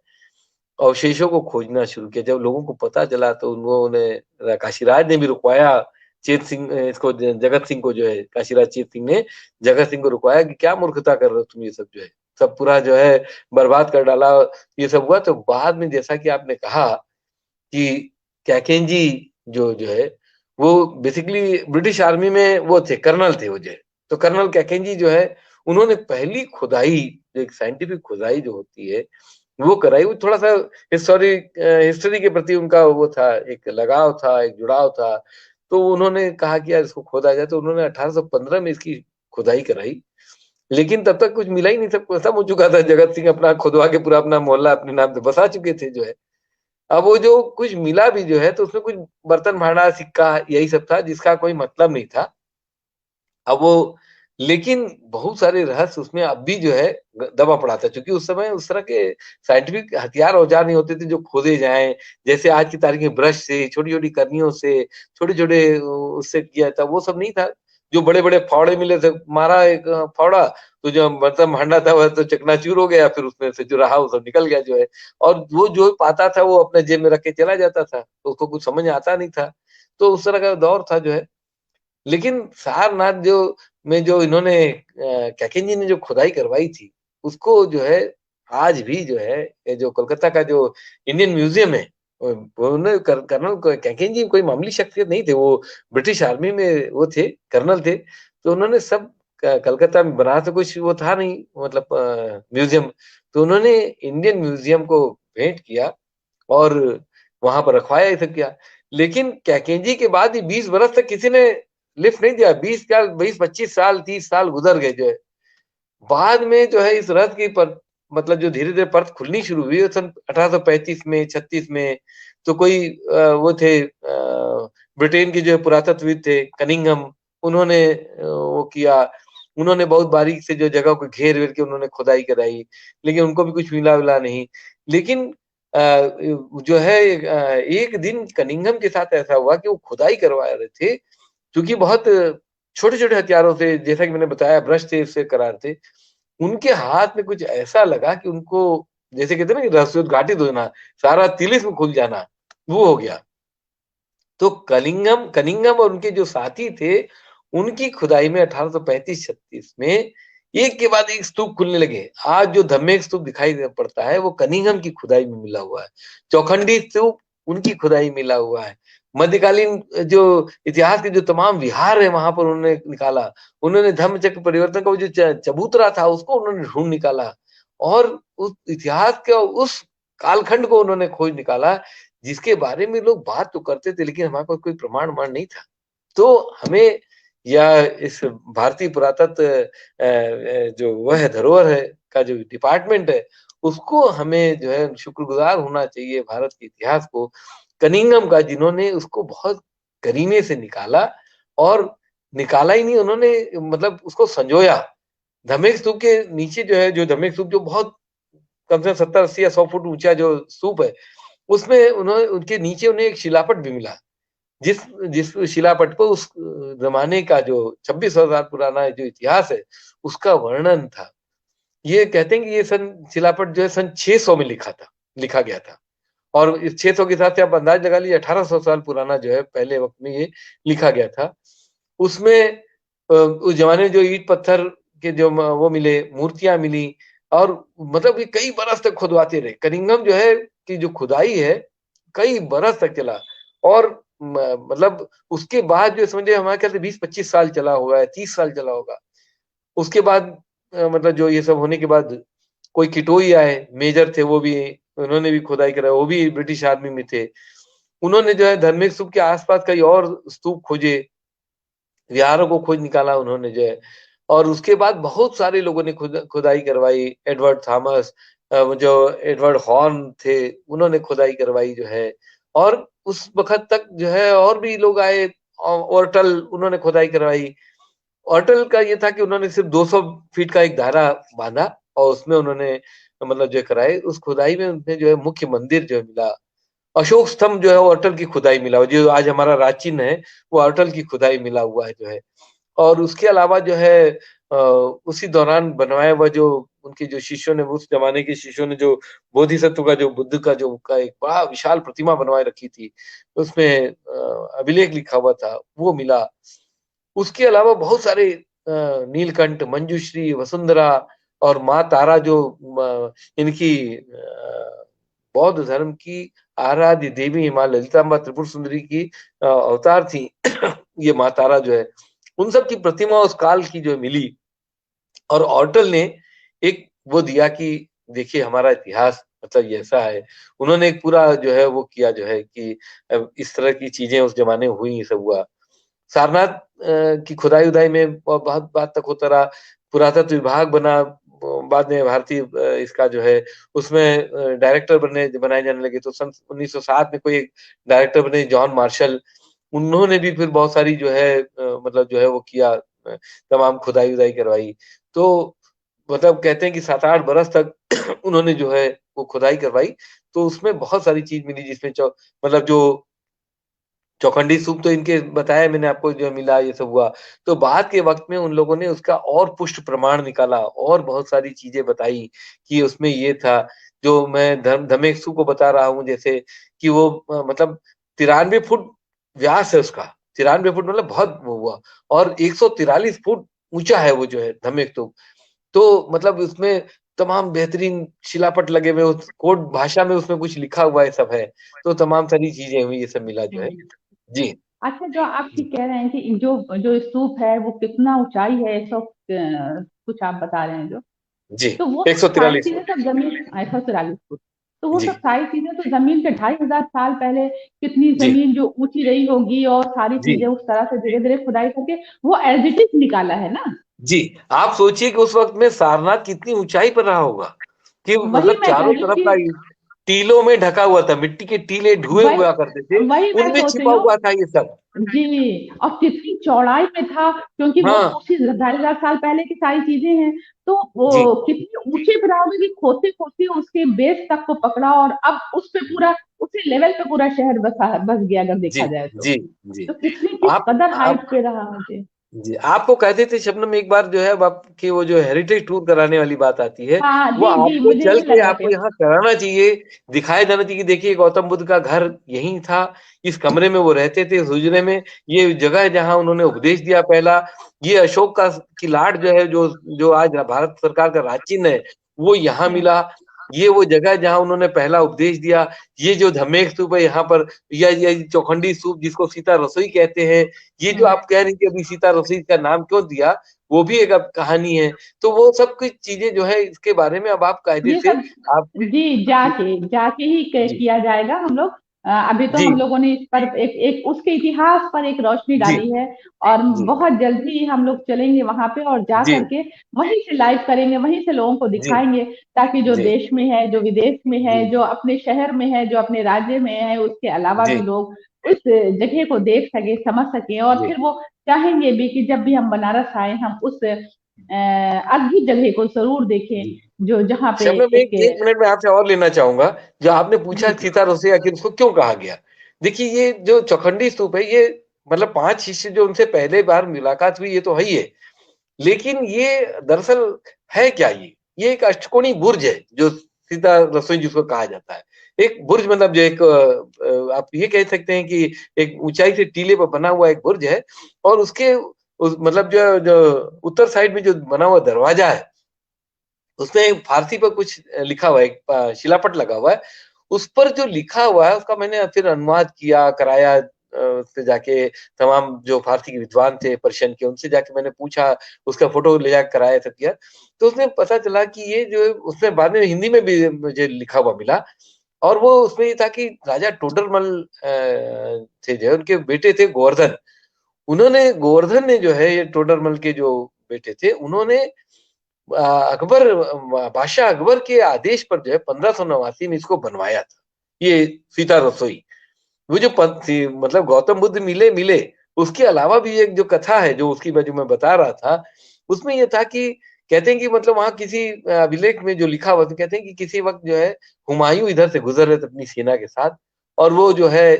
अवशेषों को खोजना शुरू किया। जब लोगों को पता चला तो उन्होंने, काशीराज ने भी रुकवाया चेत सिंह इसको, जगत सिंह को जो है काशीराज चेत सिंह ने जगत सिंह को रुकवाया कि क्या मूर्खता कर रहे हो तुम, ये सब जो है सब पूरा जो है बर्बाद कर डाला। ये सब हुआ तो बाद में जैसा कि आपने कहा कि कैकेंजी जो है वो बेसिकली ब्रिटिश आर्मी में वो थे, कर्नल थे वो जो है। तो कर्नल कैकेंजी जो है उन्होंने पहली खुदाई, जो एक साइंटिफिक खुदाई जो होती है वो कराई। वो थोड़ा सा हिस्ट्री के प्रति उनका वो था, एक लगाव था, एक जुड़ाव था। तो उन्होंने कहा कि यार इसको खोदा जाए, तो उन्होंने 1815 में इसकी खुदाई कराई। लेकिन तब तक कुछ मिला ही नहीं, सब खत्म हो चुका था। जगत सिंह अपना खुदवा के पूरा अपना मोहल्ला अपने नाम से बसा चुके थे जो है। अब वो जो कुछ मिला भी जो है तो उसमें कुछ बर्तन भांडा सिक्का यही सब था जिसका कोई मतलब नहीं था। अब वो, लेकिन बहुत सारे रहस्य उसमें अब भी जो है दबा पड़ा था, क्योंकि उस समय उस तरह के साइंटिफिक हथियार औजार नहीं होते थे जो खोदे जाएं। जैसे आज की तारीख में ब्रश से, छोटी छोटी करनियों से, छोटे छोटे उससे किया था, वो सब नहीं था। जो बड़े बड़े फावड़े मिले थे, मारा एक फावड़ा तो जो बर्तन भांडा था वह तो चकनाचूर हो गया, फिर उसमें से जो रहा वो सब निकल गया जो है। और वो जो पाता था वो अपने जेब में रख के चला जाता था, तो उसको कुछ समझ आता नहीं था। तो उस तरह का दौर था जो है। लेकिन सारनाथ जो में जो इन्होंने कैकेंजी ने जो खुदाई करवाई थी, उसको जो है आज भी जो है ये जो कोलकाता का जो इंडियन म्यूजियम है, उन्होंने कर्नल कैकेंजी कोई मामूली शख्सियत नहीं थे। वो ब्रिटिश आर्मी में वो थे, कर्नल थे। तो उन्होंने सब कलकत्ता में बना, तो कुछ वो था नहीं मतलब म्यूजियम। तो उन्होंने इंडियन म्यूजियम को भेंट किया और वहां पर रखवाया, ये सब किया। लेकिन कैकेंजी के बाद ही 20 बरस तक किसी ने लिफ्ट नहीं दिया। 20 साल, 20-25 साल, 30 साल गुजर गए जो है। बाद में जो है इस रथ की पर मतलब जो धीरे धीरे परत खुलनी शुरू हुई सन 1835 में, 36 में। तो कोई वो थे ब्रिटेन के जो पुरातत्वविद थे कनिंघम, उन्होंने वो किया, उन्होंने बहुत बारीक से जो जगह को घेर वेर के उन्होंने खुदाई कराई, लेकिन उनको भी कुछ मिला नहीं। लेकिन जो है एक दिन कनिंघम के साथ ऐसा हुआ कि वो खुदाई करवा रहे थे, क्योंकि बहुत छोटे-छोटे हथियारों से, जैसा कि मैंने बताया, ब्रश से इससे करा रहे थे। उनके हाथ में कुछ ऐसा लगा कि उनको, जैसे कहते हैं ना कि रहस्योद्घाटित होना, सारा तिलिस्म खुल जाना, वो हो गया। तो कनिंघम और उनके जो साथी थे, उनकी खुदाई में 1835-36 में एक के बाद एक स्तूप खुलने लगे। आज जो धम्मेक स्तूप दिखाई पड़ता है, वो कनिंघम की खुदाई में मिला हुआ है। चौखंडी स्तूप उनकी खुदाई मिला हुआ है। मध्यकालीन जो इतिहास के जो तमाम विहार है, वहां पर उन्होंने निकाला। उन्होंने धम्म चक्र परिवर्तन का जो चबूतरा था, उसको उन्होंने ढूंढ निकाला, और उस इतिहास के उस कालखंड को उन्होंने खोज निकाला, जिसके बारे में लोग बात तो करते थे, लेकिन हमारे पास कोई प्रमाण नहीं था। तो हमें, या इस भारतीय पुरातत्व जो वह है धरोहर है का जो डिपार्टमेंट है, उसको हमें जो है शुक्रगुजार होना चाहिए भारत के इतिहास को, कनिंघम का, जिन्होंने उसको बहुत करीने से निकाला, और निकाला ही नहीं, उन्होंने मतलब उसको संजोया। धमेक स्तूप के नीचे जो है, जो धमेक स्तूप जो बहुत कम से कम 70-80 या 100 फुट ऊंचा जो स्तूप है, उसमें उन्होंने, उनके नीचे उन्हें एक शिलापट भी मिला, जिस जिस शिलापट को उस जमाने का जो 26,000 पुराना जो इतिहास है, उसका वर्णन था। ये कहते हैं कि ये शिलापट जो है सन 600 में लिखा गया था, और इस 600 के हिसाब से आप अंदाज लगा लीजिए 1800 साल पुराना जो है, पहले वक्त में ये लिखा गया था। उसमें उस जमाने में जो ईंट पत्थर के जो वो मिले, मूर्तियां मिली, और मतलब ये कई बरस तक खुदवाते रहे। कनिंघम जो है कि जो खुदाई है, कई बरस तक चला, और मतलब उसके बाद जो समझिए हमारे ख्याल से 20-25 साल चला होगा, या 30 साल चला होगा। उसके बाद मतलब जो ये सब होने के बाद कोई किटोई आए, मेजर थे, वो भी, उन्होंने भी खुदाई करा, वो भी ब्रिटिश आर्मी में थे। उन्होंने जो है धर्मिक स्तूप के आसपास कई और स्तूप खोजे, विहारों को खोज निकाला उन्होंने जो है, और उसके बाद बहुत सारे लोगों ने खुदाई करवाई। एडवर्ड थॉमस, जो एडवर्ड हॉर्न थे, उन्होंने खुदाई करवाई जो है, और उस वक्त तक जो है और भी लोग आए, ऑर्टल, उन्होंने खुदाई करवाई। ऑर्टल का ये था कि उन्होंने सिर्फ 200 फीट का एक दायरा बांधा, और उसमें उन्होंने मतलब जो कराए, उस खुदाई में उन्हें जो है मुख्य मंदिर जो है मिला। अशोक स्तंभ जो है वो अटल की खुदाई मिला हुआ, जो आज हमारा रांची है, वो अटल की खुदाई मिला हुआ है जो है। और उसके अलावा जो है उसी दौरान बनवाया हुआ, जो उनके जो शिष्यों ने, उस जमाने के शिष्यों ने, जो बोधिसत्व का, जो बुद्ध का जो उनका एक बड़ा विशाल प्रतिमा बनवाए रखी थी, उसमें अभिलेख लिखा हुआ था, वो मिला। उसके अलावा बहुत सारे नीलकंठ, मंजूश्री, वसुंधरा, और माँ तारा, जो इनकी बौद्ध धर्म की आराध्य देवी माँ ललितांबा त्रिपुर सुंदरी की अवतार थी ये माँ तारा जो है, उन सब की प्रतिमा उस काल की जो मिली। और ऑर्टल ने एक वो दिया कि देखिए हमारा इतिहास मतलब ये ऐसा है। उन्होंने एक पूरा जो है वो किया जो है कि इस तरह की चीजें उस जमाने में हुई, ये सब हुआ। सारनाथ की खुदाई उदाई में बहुत बात तक होता रहा। पुरातत्व विभाग बना बाद में, भारतीय इसका जो है उसमें डायरेक्टर बनाए जाने लगे। तो सन 1907 में कोई एक डायरेक्टर बने, जॉन मार्शल। उन्होंने भी फिर बहुत सारी जो है मतलब जो है वो किया, तमाम खुदाई उदाई करवाई। तो मतलब कहते हैं कि 7-8 बरस तक उन्होंने जो है वो खुदाई करवाई। तो उसमें बहुत सारी चीज मिली, जिसमें मतलब जो चौखंडी सूप तो इनके बताया मैंने आपको जो मिला, ये सब हुआ। तो बाद के वक्त में उन लोगों ने उसका और पुष्ट प्रमाण निकाला, और बहुत सारी चीजें बताई कि उसमें ये था, जो मैं धमेक सूप को बता रहा हूँ, जैसे कि वो मतलब 93 फुट व्यास है उसका। 93 फुट मतलब बहुत वो हुआ, और 143 फुट ऊंचा है वो जो है धमेक स्तूप। तो मतलब उसमें तमाम बेहतरीन शिलापट लगे हुए, उस कोड भाषा में उसमें कुछ लिखा हुआ है, सब है। तो तमाम सारी चीजें हुई, ये सब मिला जो है। जी। अच्छा, जो आप ठीक कह रहे हैं कि जो जो स्तूप है वो कितना ऊंचाई है, 100 कुछ आप बता रहे हैं जो, जी, तो वो सब सारी 143 चीजें फुट। सब जमीन, 143 फुट, तो वो जी, सब सारी चीजें तो जमीन के 2500 साल पहले कितनी जी, जमीन जो ऊंची रही होगी, और सारी जी, चीजें उस तरह से धीरे धीरे खुदाई करके वो एज इट इज निकाला है ना। जी। आप सोचिए कि उस वक़्त में सारनाथ कितनी ऊँचाई पर रहा होगा, कि वही मतलब मैं कह चारों रही हूँ तरफ का कि टीलों में ढका हुआ था, मिट्टी के टीले ढुए हुआ करते थे, वही मैं उनमें सोच रही छिपा हूँ। हुआ था ये सब। जी, और कितनी चौड़ाई में था, क्योंकि वो हाँ उसी 2,500 साल पहले की सारी चीजें हैं। तो जी वो कितनी ऊंचे पे रहोगे कि खोदते खोदते उसके बेस तक को पकड़ा, और अब उस पे पूरा, उसी लेवल पे पूरा शहर बस गया, अगर जी देखा जाए तो। जी जी। तो कितनी किस आप कदर आप हाइट पे रहा मुझे। जी, आपको कहते थे शबनम, एक बार जो है अब आपकी वो जो हेरिटेज टूर कराने वाली बात आती है, हाँ वो जी जी, आपको मुझे चल यही के लग रहा आपको था। यहाँ कराना चाहिए, दिखाया जाना चाहिए कि देखिए गौतम बुद्ध का घर यहीं था, इस कमरे में वो रहते थे, इस हुजरे में, ये जगह है जहाँ उन्होंने उपदेश दिया पहला, ये अशोक का की लाट जो है, जो जो आज भारत सरकार का राज चिन्ह है, वो यहाँ मिला, ये वो जगह है जहाँ उन्होंने पहला उपदेश दिया, ये जो धम्मेक स्तूप है यहाँ पर, या चौखंडी स्तूप जिसको सीता रसोई कहते हैं, ये जो आप कह रही थी अभी सीता रसोई का नाम क्यों दिया, वो भी एक अब कहानी है। तो वो सब कुछ चीजें जो है इसके बारे में अब आप कायदे ये से सब आप जी जाके जाके ही जी किया जाएगा हम लोग। अभी तो जी हम लोगों ने इस पर एक उसके इतिहास पर एक रोशनी जी डाली है, और जी बहुत जल्दी हम लोग चलेंगे वहां पे, और जा जी करके वहीं से लाइव करेंगे, वहीं से लोगों को जी दिखाएंगे, ताकि जो जी देश में है, जो विदेश में है, जी जो अपने शहर में है, जो अपने राज्य में है, उसके अलावा जी भी लोग उस जगह को देख सके, समझ सके, और जी फिर वो चाहेंगे भी कि जब भी हम बनारस आए, हम उस अद्भुत जगह को जरूर देखें, जी। जो जहाँ पे शबनम, एक एक मिनट में आपसे और लेना चाहूंगा, जो आपने पूछा जी सीता रसोई आखिर उसको क्यों कहा गया। देखिए ये जो चौखंडी स्तूप है, ये मतलब 5 शिष्य जो उनसे पहले बार मुलाकात हुई, ये तो है ही है, लेकिन ये दरअसल है क्या ये एक अष्टकोणीय बुर्ज है, जो सीता रसोई जिसको कहा जाता है। एक बुर्ज मतलब जो एक आप ये कह सकते हैं कि एक ऊंचाई से टीले पर बना हुआ एक बुर्ज है, और उसके उस मतलब जो जो उत्तर साइड में जो बना हुआ दरवाजा है, उसमें फारसी पर कुछ लिखा हुआ है, एक शिलापट लगा हुआ है, उस पर जो लिखा हुआ है उसका मैंने फिर अनुवाद किया, कराया, उससे जाके तमाम जो फारसी के विद्वान थे पर्शियन के, उनसे जाके मैंने पूछा, उसका फोटो ले जाकर कराया, सब किया, तो उसमें पता चला कि ये जो उसमें बाद में हिंदी में भी मुझे लिखा हुआ मिला, और वो उसमें ये था कि राजा टोडरमल थे जो उनके बेटे थे गोवर्धन, उन्होंने गोवर्धन ने जो है ये टोडरमल के जो बेटे थे, उन्होंने अकबर बादशाह अकबर के आदेश पर जो है 1589 में इसको बनवाया था, ये सीता रसोई। वो जो मतलब गौतम बुद्ध मिले मिले, उसके अलावा भी एक जो कथा है जो उसकी जो मैं बता रहा था, उसमें ये था कि कहते हैं कि मतलब वहां किसी अभिलेख में जो लिखा हुआ, तो कहते हैं कि किसी वक्त जो है हुमायूं इधर से गुजर रहे थे अपनी सेना के साथ, और वो जो है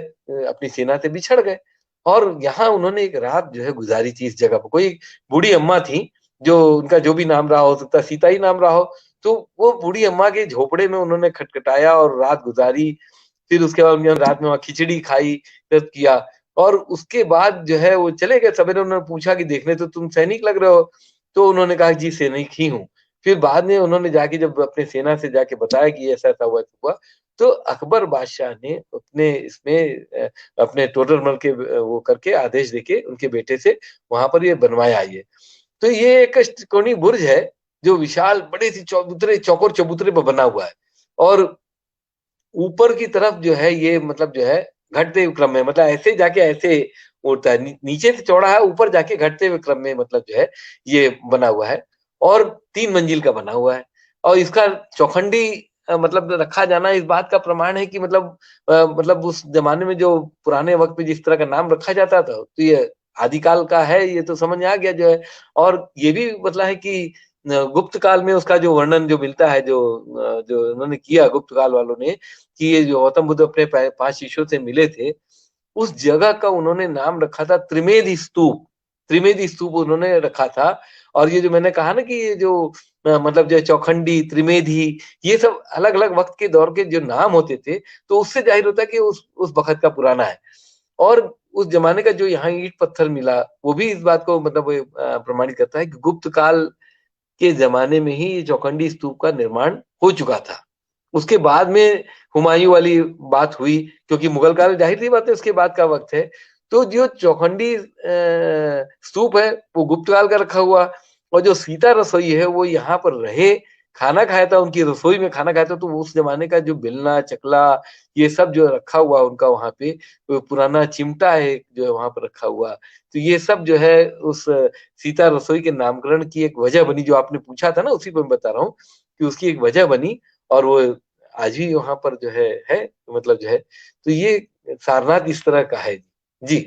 अपनी सेना से बिछड़ गए, और यहाँ उन्होंने एक रात जो है गुजारी थी इस जगह पर। कोई बूढ़ी अम्मा थी, जो उनका जो भी नाम रहा हो सकता है, सीता ही नाम रहा हो, तो वो बूढ़ी अम्मा के झोपड़े में उन्होंने खटखटाया और रात गुजारी, फिर उसके बाद उन्होंने रात में वहां खिचड़ी खाई, सब किया, और उसके बाद जो है वो चले गए। सवेरे उन्होंने पूछा कि देखने तो तुम सैनिक लग रहे हो, तो उन्होंने कहा जी सैनिक ही हूँ। फिर बाद में उन्होंने जाके जब अपने सेना से जाके बताया कि ऐसा ऐसा हुआ, तो अकबर बादशाह ने अपने इसमें अपने टोडरमल के वो करके आदेश देके उनके बेटे से वहां पर ये बनवाया ये। तो ये एक अष्टकोणीय बुर्ज है, जो विशाल बड़े सी चौबूतरे चौकोर चबूतरे पर बना हुआ है, और ऊपर की तरफ जो है ये मतलब जो है घटते हुए क्रम में, मतलब ऐसे जाके ऐसे उड़ता है, नीचे से चौड़ा है, ऊपर जाके घटते हुए क्रम में मतलब जो है ये बना हुआ है, और 3 मंजिल का बना हुआ है, और इसका चौखंडी मतलब रखा जाना इस बात का प्रमाण है कि मतलब उस जमाने में जो पुराने वक्त में जिस तरह का नाम रखा जाता था, तो ये आदिकाल का है, ये तो समझ में आ गया जो है। और ये भी मतलब है कि गुप्त काल में उसका जो वर्णन जो मिलता है, जो उन्होंने किया गुप्त काल वालों ने, कि ये जो गौतम बुद्ध अपने 5 शिष्यों से मिले थे, उस जगह का उन्होंने नाम रखा था त्रिमेधी स्तूप। त्रिमेधी स्तूप उन्होंने रखा था। और ये जो मैंने कहा ना कि ये जो मतलब जो चौखंडी, त्रिमेधी, ये सब अलग-अलग वक्त के दौर के जो नाम होते थे, तो उससे जाहिर होता है कि उस वक़्त का पुराना है। और उस जमाने का जो यहाँ ईंट पत्थर मिला, वो भी इस बात को मतलब प्रमाणित करता है कि गुप्त काल के ज़माने में ही ये चौखंडी स्तूप का निर्माण हो चुका था। उसके बाद में हुमायूँ वाली बात हुई, क्योंकि मुगल काल ज़ाहिर-सी बात है उसके बाद का वक़्त है। तो जो चौखंडी स्तूप है वो गुप्त काल का रखा हुआ, और जो सीता रसोई है वो यहाँ पर रहे, खाना खाया था, उनकी रसोई में खाना खाया था, तो उस ज़माने का जो बेलना, चकला, ये सब जो रखा हुआ उनका वहाँ पे, वो पुराना चिमटा है जो है वहाँ पर रखा हुआ। तो ये सब जो है उस सीता रसोई के नामकरण की एक वजह बनी, जो आपने पूछा था ना, उसी पे मैं बता रहा हूँ कि उसकी एक वजह बनी, और वो आज भी वहाँ पर जो है मतलब जो है, तो ये सारनाथ इस तरह का है। जी।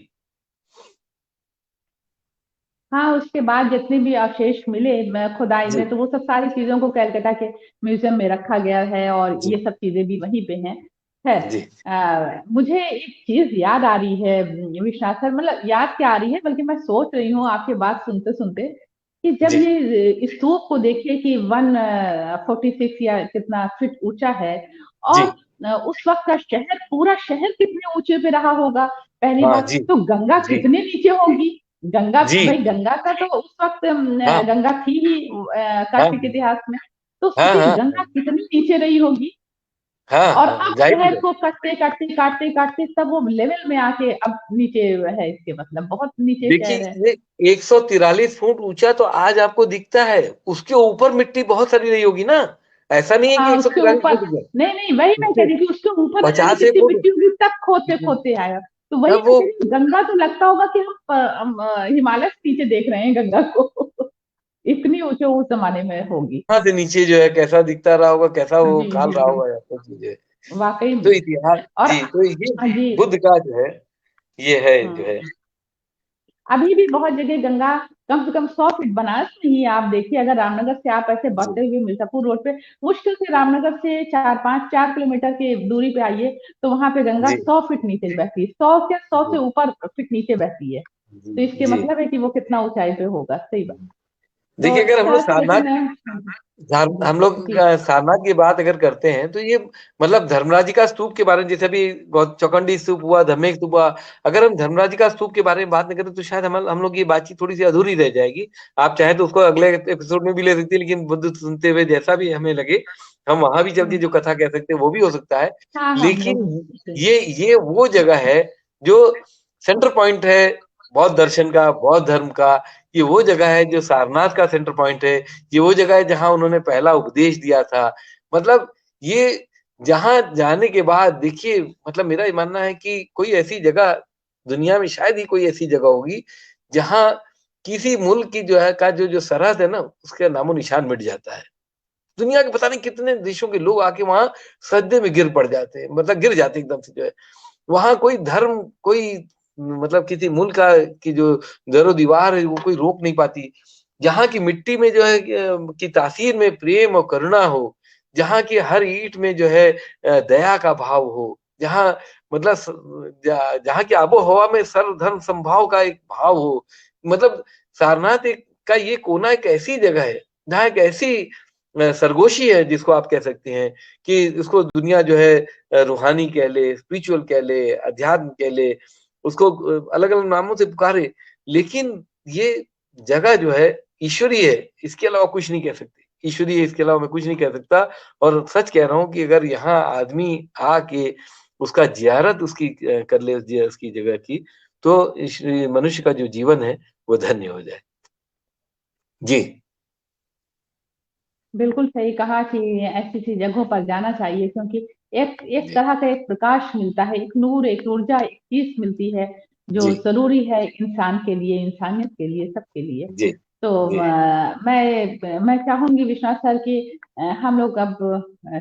हाँ, उसके बाद जितने भी अवशेष मिले खुदाई जी, में, तो वो सब सारी चीजों को कलकत्ता के म्यूजियम में रखा गया है और जी, ये सब चीजें भी वहीं पे हैं। है। जी, मुझे एक चीज याद आ रही है विश्वनाथ सर, मतलब याद क्या आ रही है, बल्कि मैं सोच रही हूँ आपकी बात सुनते सुनते कि जब जी, ये स्तूप को देखिए कि 146 या कितना फीट ऊंचा है, जी। और उस वक्त का शहर, पूरा शहर कितने ऊंचे पे रहा होगा। पहली हाँ, बात जी, तो गंगा जी, कितने नीचे होगी। गंगा, जी। भाई गंगा का तो उस वक्त हाँ, गंगा थी ही हाँ, काशी के इतिहास में। तो हाँ, सोचिए हाँ, गंगा कितनी नीचे रही होगी, हाँ, और हाँ, अब जाहिर शहर है। को काटते काटते काटते काटते तब वो लेवल में आके अब नीचे है, इसके मतलब बहुत नीचे देखिए, शहर है। ये 143 फुट ऊंचा तो आज आपको दिखता है, उसके ऊपर मिट्टी बहुत सारी रही होगी ना। ऐसा नहीं है कि हाँ, उसके 143 ऊपर, फुट ऊंचा, नहीं नहीं, वही मैं कह उसके रही थी, उसके ऊपर न जाने 50 कितनी फुट। मिट्टी होगी, तब खोदते खोदते आया। तो वही तब मैं वो कह रही हूँ, गंगा तो लगता होगा कि हम हिमालय से नीचे देख रहे हैं गंगा को। इतनी ऊंचे उस जमाने में होगी। वहां से नीचे जो है कैसा दिखता रहा होगा, कैसा वो जी काल जी रहा जी, होगा, या सब चीजें। वाकई तो में। इतिहास, और जी, तो ये हाँ जी। बुद्ध का जो है, ये है जो हम्म, है। अभी भी बहुत जगह गंगा कम से कम 100 फीट, बनारस में ही आप देखिए, अगर रामनगर से आप ऐसे जी, बढ़ते हुए मिर्जापुर रोड पे, मुश्किल से रामनगर से 4 किलोमीटर की दूरी पे आइए, तो वहां पे गंगा जी, 100 फीट नीचे बहती है, 100 से जी, ऊपर फीट नीचे बहती है। जी, तो इसके जी। मतलब है कि वो कितना ऊंचाई पे होगा, सही बात। तो देखिए, इस अगर हम लोग तरह से, सारनाथ, लेकिन जी हम लोग जी सारनाथ की बात अगर करते हैं, तो ये मतलब धर्मराज जी का स्तूप के बारे में, जैसे अभी चौखंडी स्तूप हुआ, धम्मेक स्तूप हुआ, अगर हम धर्मराज जी का स्तूप के बारे में बात नहीं करें तो शायद हम लोग ये बातचीत थोड़ी सी अधूरी रह जाएगी। आप चाहे तो उसको अगले एपिसोड में भी ले सकते हैं, लेकिन बुद्ध सुनते हुए जैसा भी हमें लगे, हम वहां भी चल के हम्म, जो कथा कह सकते हैं वो भी हो सकता है। हाँ हम लेकिन लोग जी ये वो जगह है जो सेंटर पॉइंट है बौद्ध दर्शन का, बौद्ध धर्म का। ये वो जगह है जो सारनाथ का सेंटर पॉइंट है। ये वो जगह है जहां उन्होंने पहला उपदेश दिया था। मतलब ये जहां जाने के बाद देखिए, मतलब मेरा ये मानना है कि कोई ऐसी जगह दुनिया में शायद ही कोई ऐसी जगह होगी जहां किसी मुल्क की जो है का जो सरहद है ना, उसका नामो निशान मिट जाता है। दुनिया के पता नहीं कितने देशों के लोग आके वहां सजदे में गिर पड़ जाते हैं, मतलब गिर जाते हैं एकदम से जो है। वहां कोई धर्म, कोई मतलब किसी मुल्क का की जो दरो दीवार है वो कोई रोक नहीं पाती। जहाँ की मिट्टी में जो है की तासीर में प्रेम और करुणा हो, जहाँ की हर ईंट में जो है दया का भाव हो, जहाँ मतलब जहाँ की आबो हवा में सर्वधर्म समभाव का एक भाव हो। मतलब सारनाथ एक का ये कोना एक ऐसी जगह है जहाँ एक ऐसी सरगोशी है, जिसको आप कह सकते हैं कि उसको दुनिया जो है रूहानी कह ले, स्पिरिचुअल कह ले, अध्यात्म कह ले, उसको अलग-अलग नामों से पुकारे, लेकिन ये जगह जो है ईश्वरीय है, इसके अलावा कुछ नहीं कह सकते। ईश्वरीय है, इसके अलावा मैं कुछ नहीं कह सकता। और सच कह रहा हूँ कि अगर यहाँ आदमी आके उसका ज़ियारत उसकी कर ले उसकी जगह की, तो मनुष्य का जो जीवन है, वो धन्य हो जाए। जी, बिल्कुल सही कहा कि ऐसी ऐसी जगहों पर जाना चाहिए, क्योंकि एक एक जी, तरह का एक प्रकाश मिलता है, एक नूर, एक ऊर्जा, एक चीज मिलती है जो जी, जरूरी है इंसान के लिए, इंसानियत के लिए, सबके लिए। जी, तो जी, मैं चाहूंगी विश्वनाथ सर कि हम लोग अब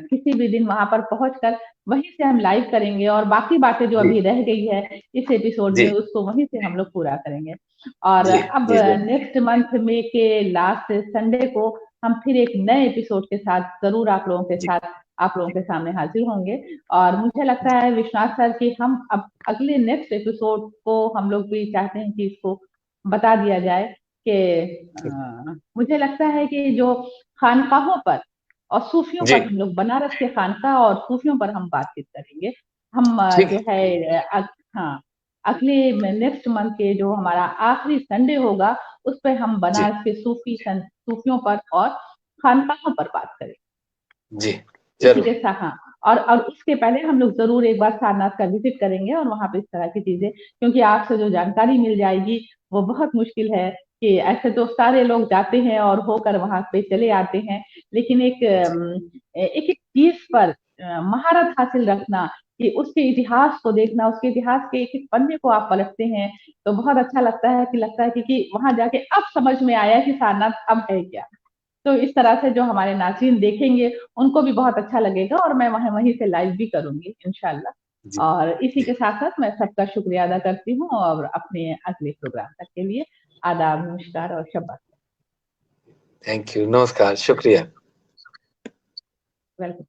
किसी भी दिन वहां पर पहुंचकर वहीं से हम लाइव करेंगे, और बाकी बातें जो जी, अभी रह गई है इस एपिसोड में, जी, उसको वहीं से हम लोग पूरा करेंगे। और जी, अब जी, नेक्स्ट मंथ में के लास्ट संडे को हम फिर एक नए एपिसोड के साथ जरूर आप लोगों के जी, साथ, आप लोगों के सामने हाजिर होंगे। और मुझे लगता है विश्वनाथ सर कि हम अब अगले नेक्स्ट एपिसोड को हम लोग भी चाहते हैं कि इसको बता दिया जाए कि मुझे लगता है कि जो खानकाहों पर और सूफियों जी, पर, हम लोग बनारस के खानका और सूफियों पर हम बातचीत करेंगे। हम ठीक जो है। है हाँ, अगले नेक्स्ट मंथ के जो हमारा आखिरी संडे होगा, उस पर हम जी, बनारस के सूफियों पर और खानकाहों पर बात करें। जी, इसी ज़रूर। के साथ हाँ, और उसके पहले हम लोग जरूर एक बार सारनाथ का विजिट करेंगे, और वहां पे इस तरह की चीजें, क्योंकि आपसे जो जानकारी मिल जाएगी वो बहुत मुश्किल है। कि ऐसे तो सारे लोग जाते हैं और होकर वहां पे चले आते हैं, लेकिन जी, एक एक चीज पर महारत हासिल रखना, कि उसके इतिहास को देखना, उसके इतिहास के एक एक पन्ने को आप पलटते हैं, तो बहुत अच्छा लगता है कि वहां जाके अब समझ में आया कि सारनाथ अब है क्या। तो इस तरह से जो हमारे नाज़रीन देखेंगे उनको भी बहुत अच्छा लगेगा, और मैं वहीं से लाइव भी करूंगी इंशाल्लाह। और इसी के साथ साथ मैं सबका शुक्रिया अदा करती हूँ, और अपने अगले प्रोग्राम तक के लिए आदाब, नमस्कार और शब्बा। थैंक यू, नमस्कार, शुक्रिया। वेलकम।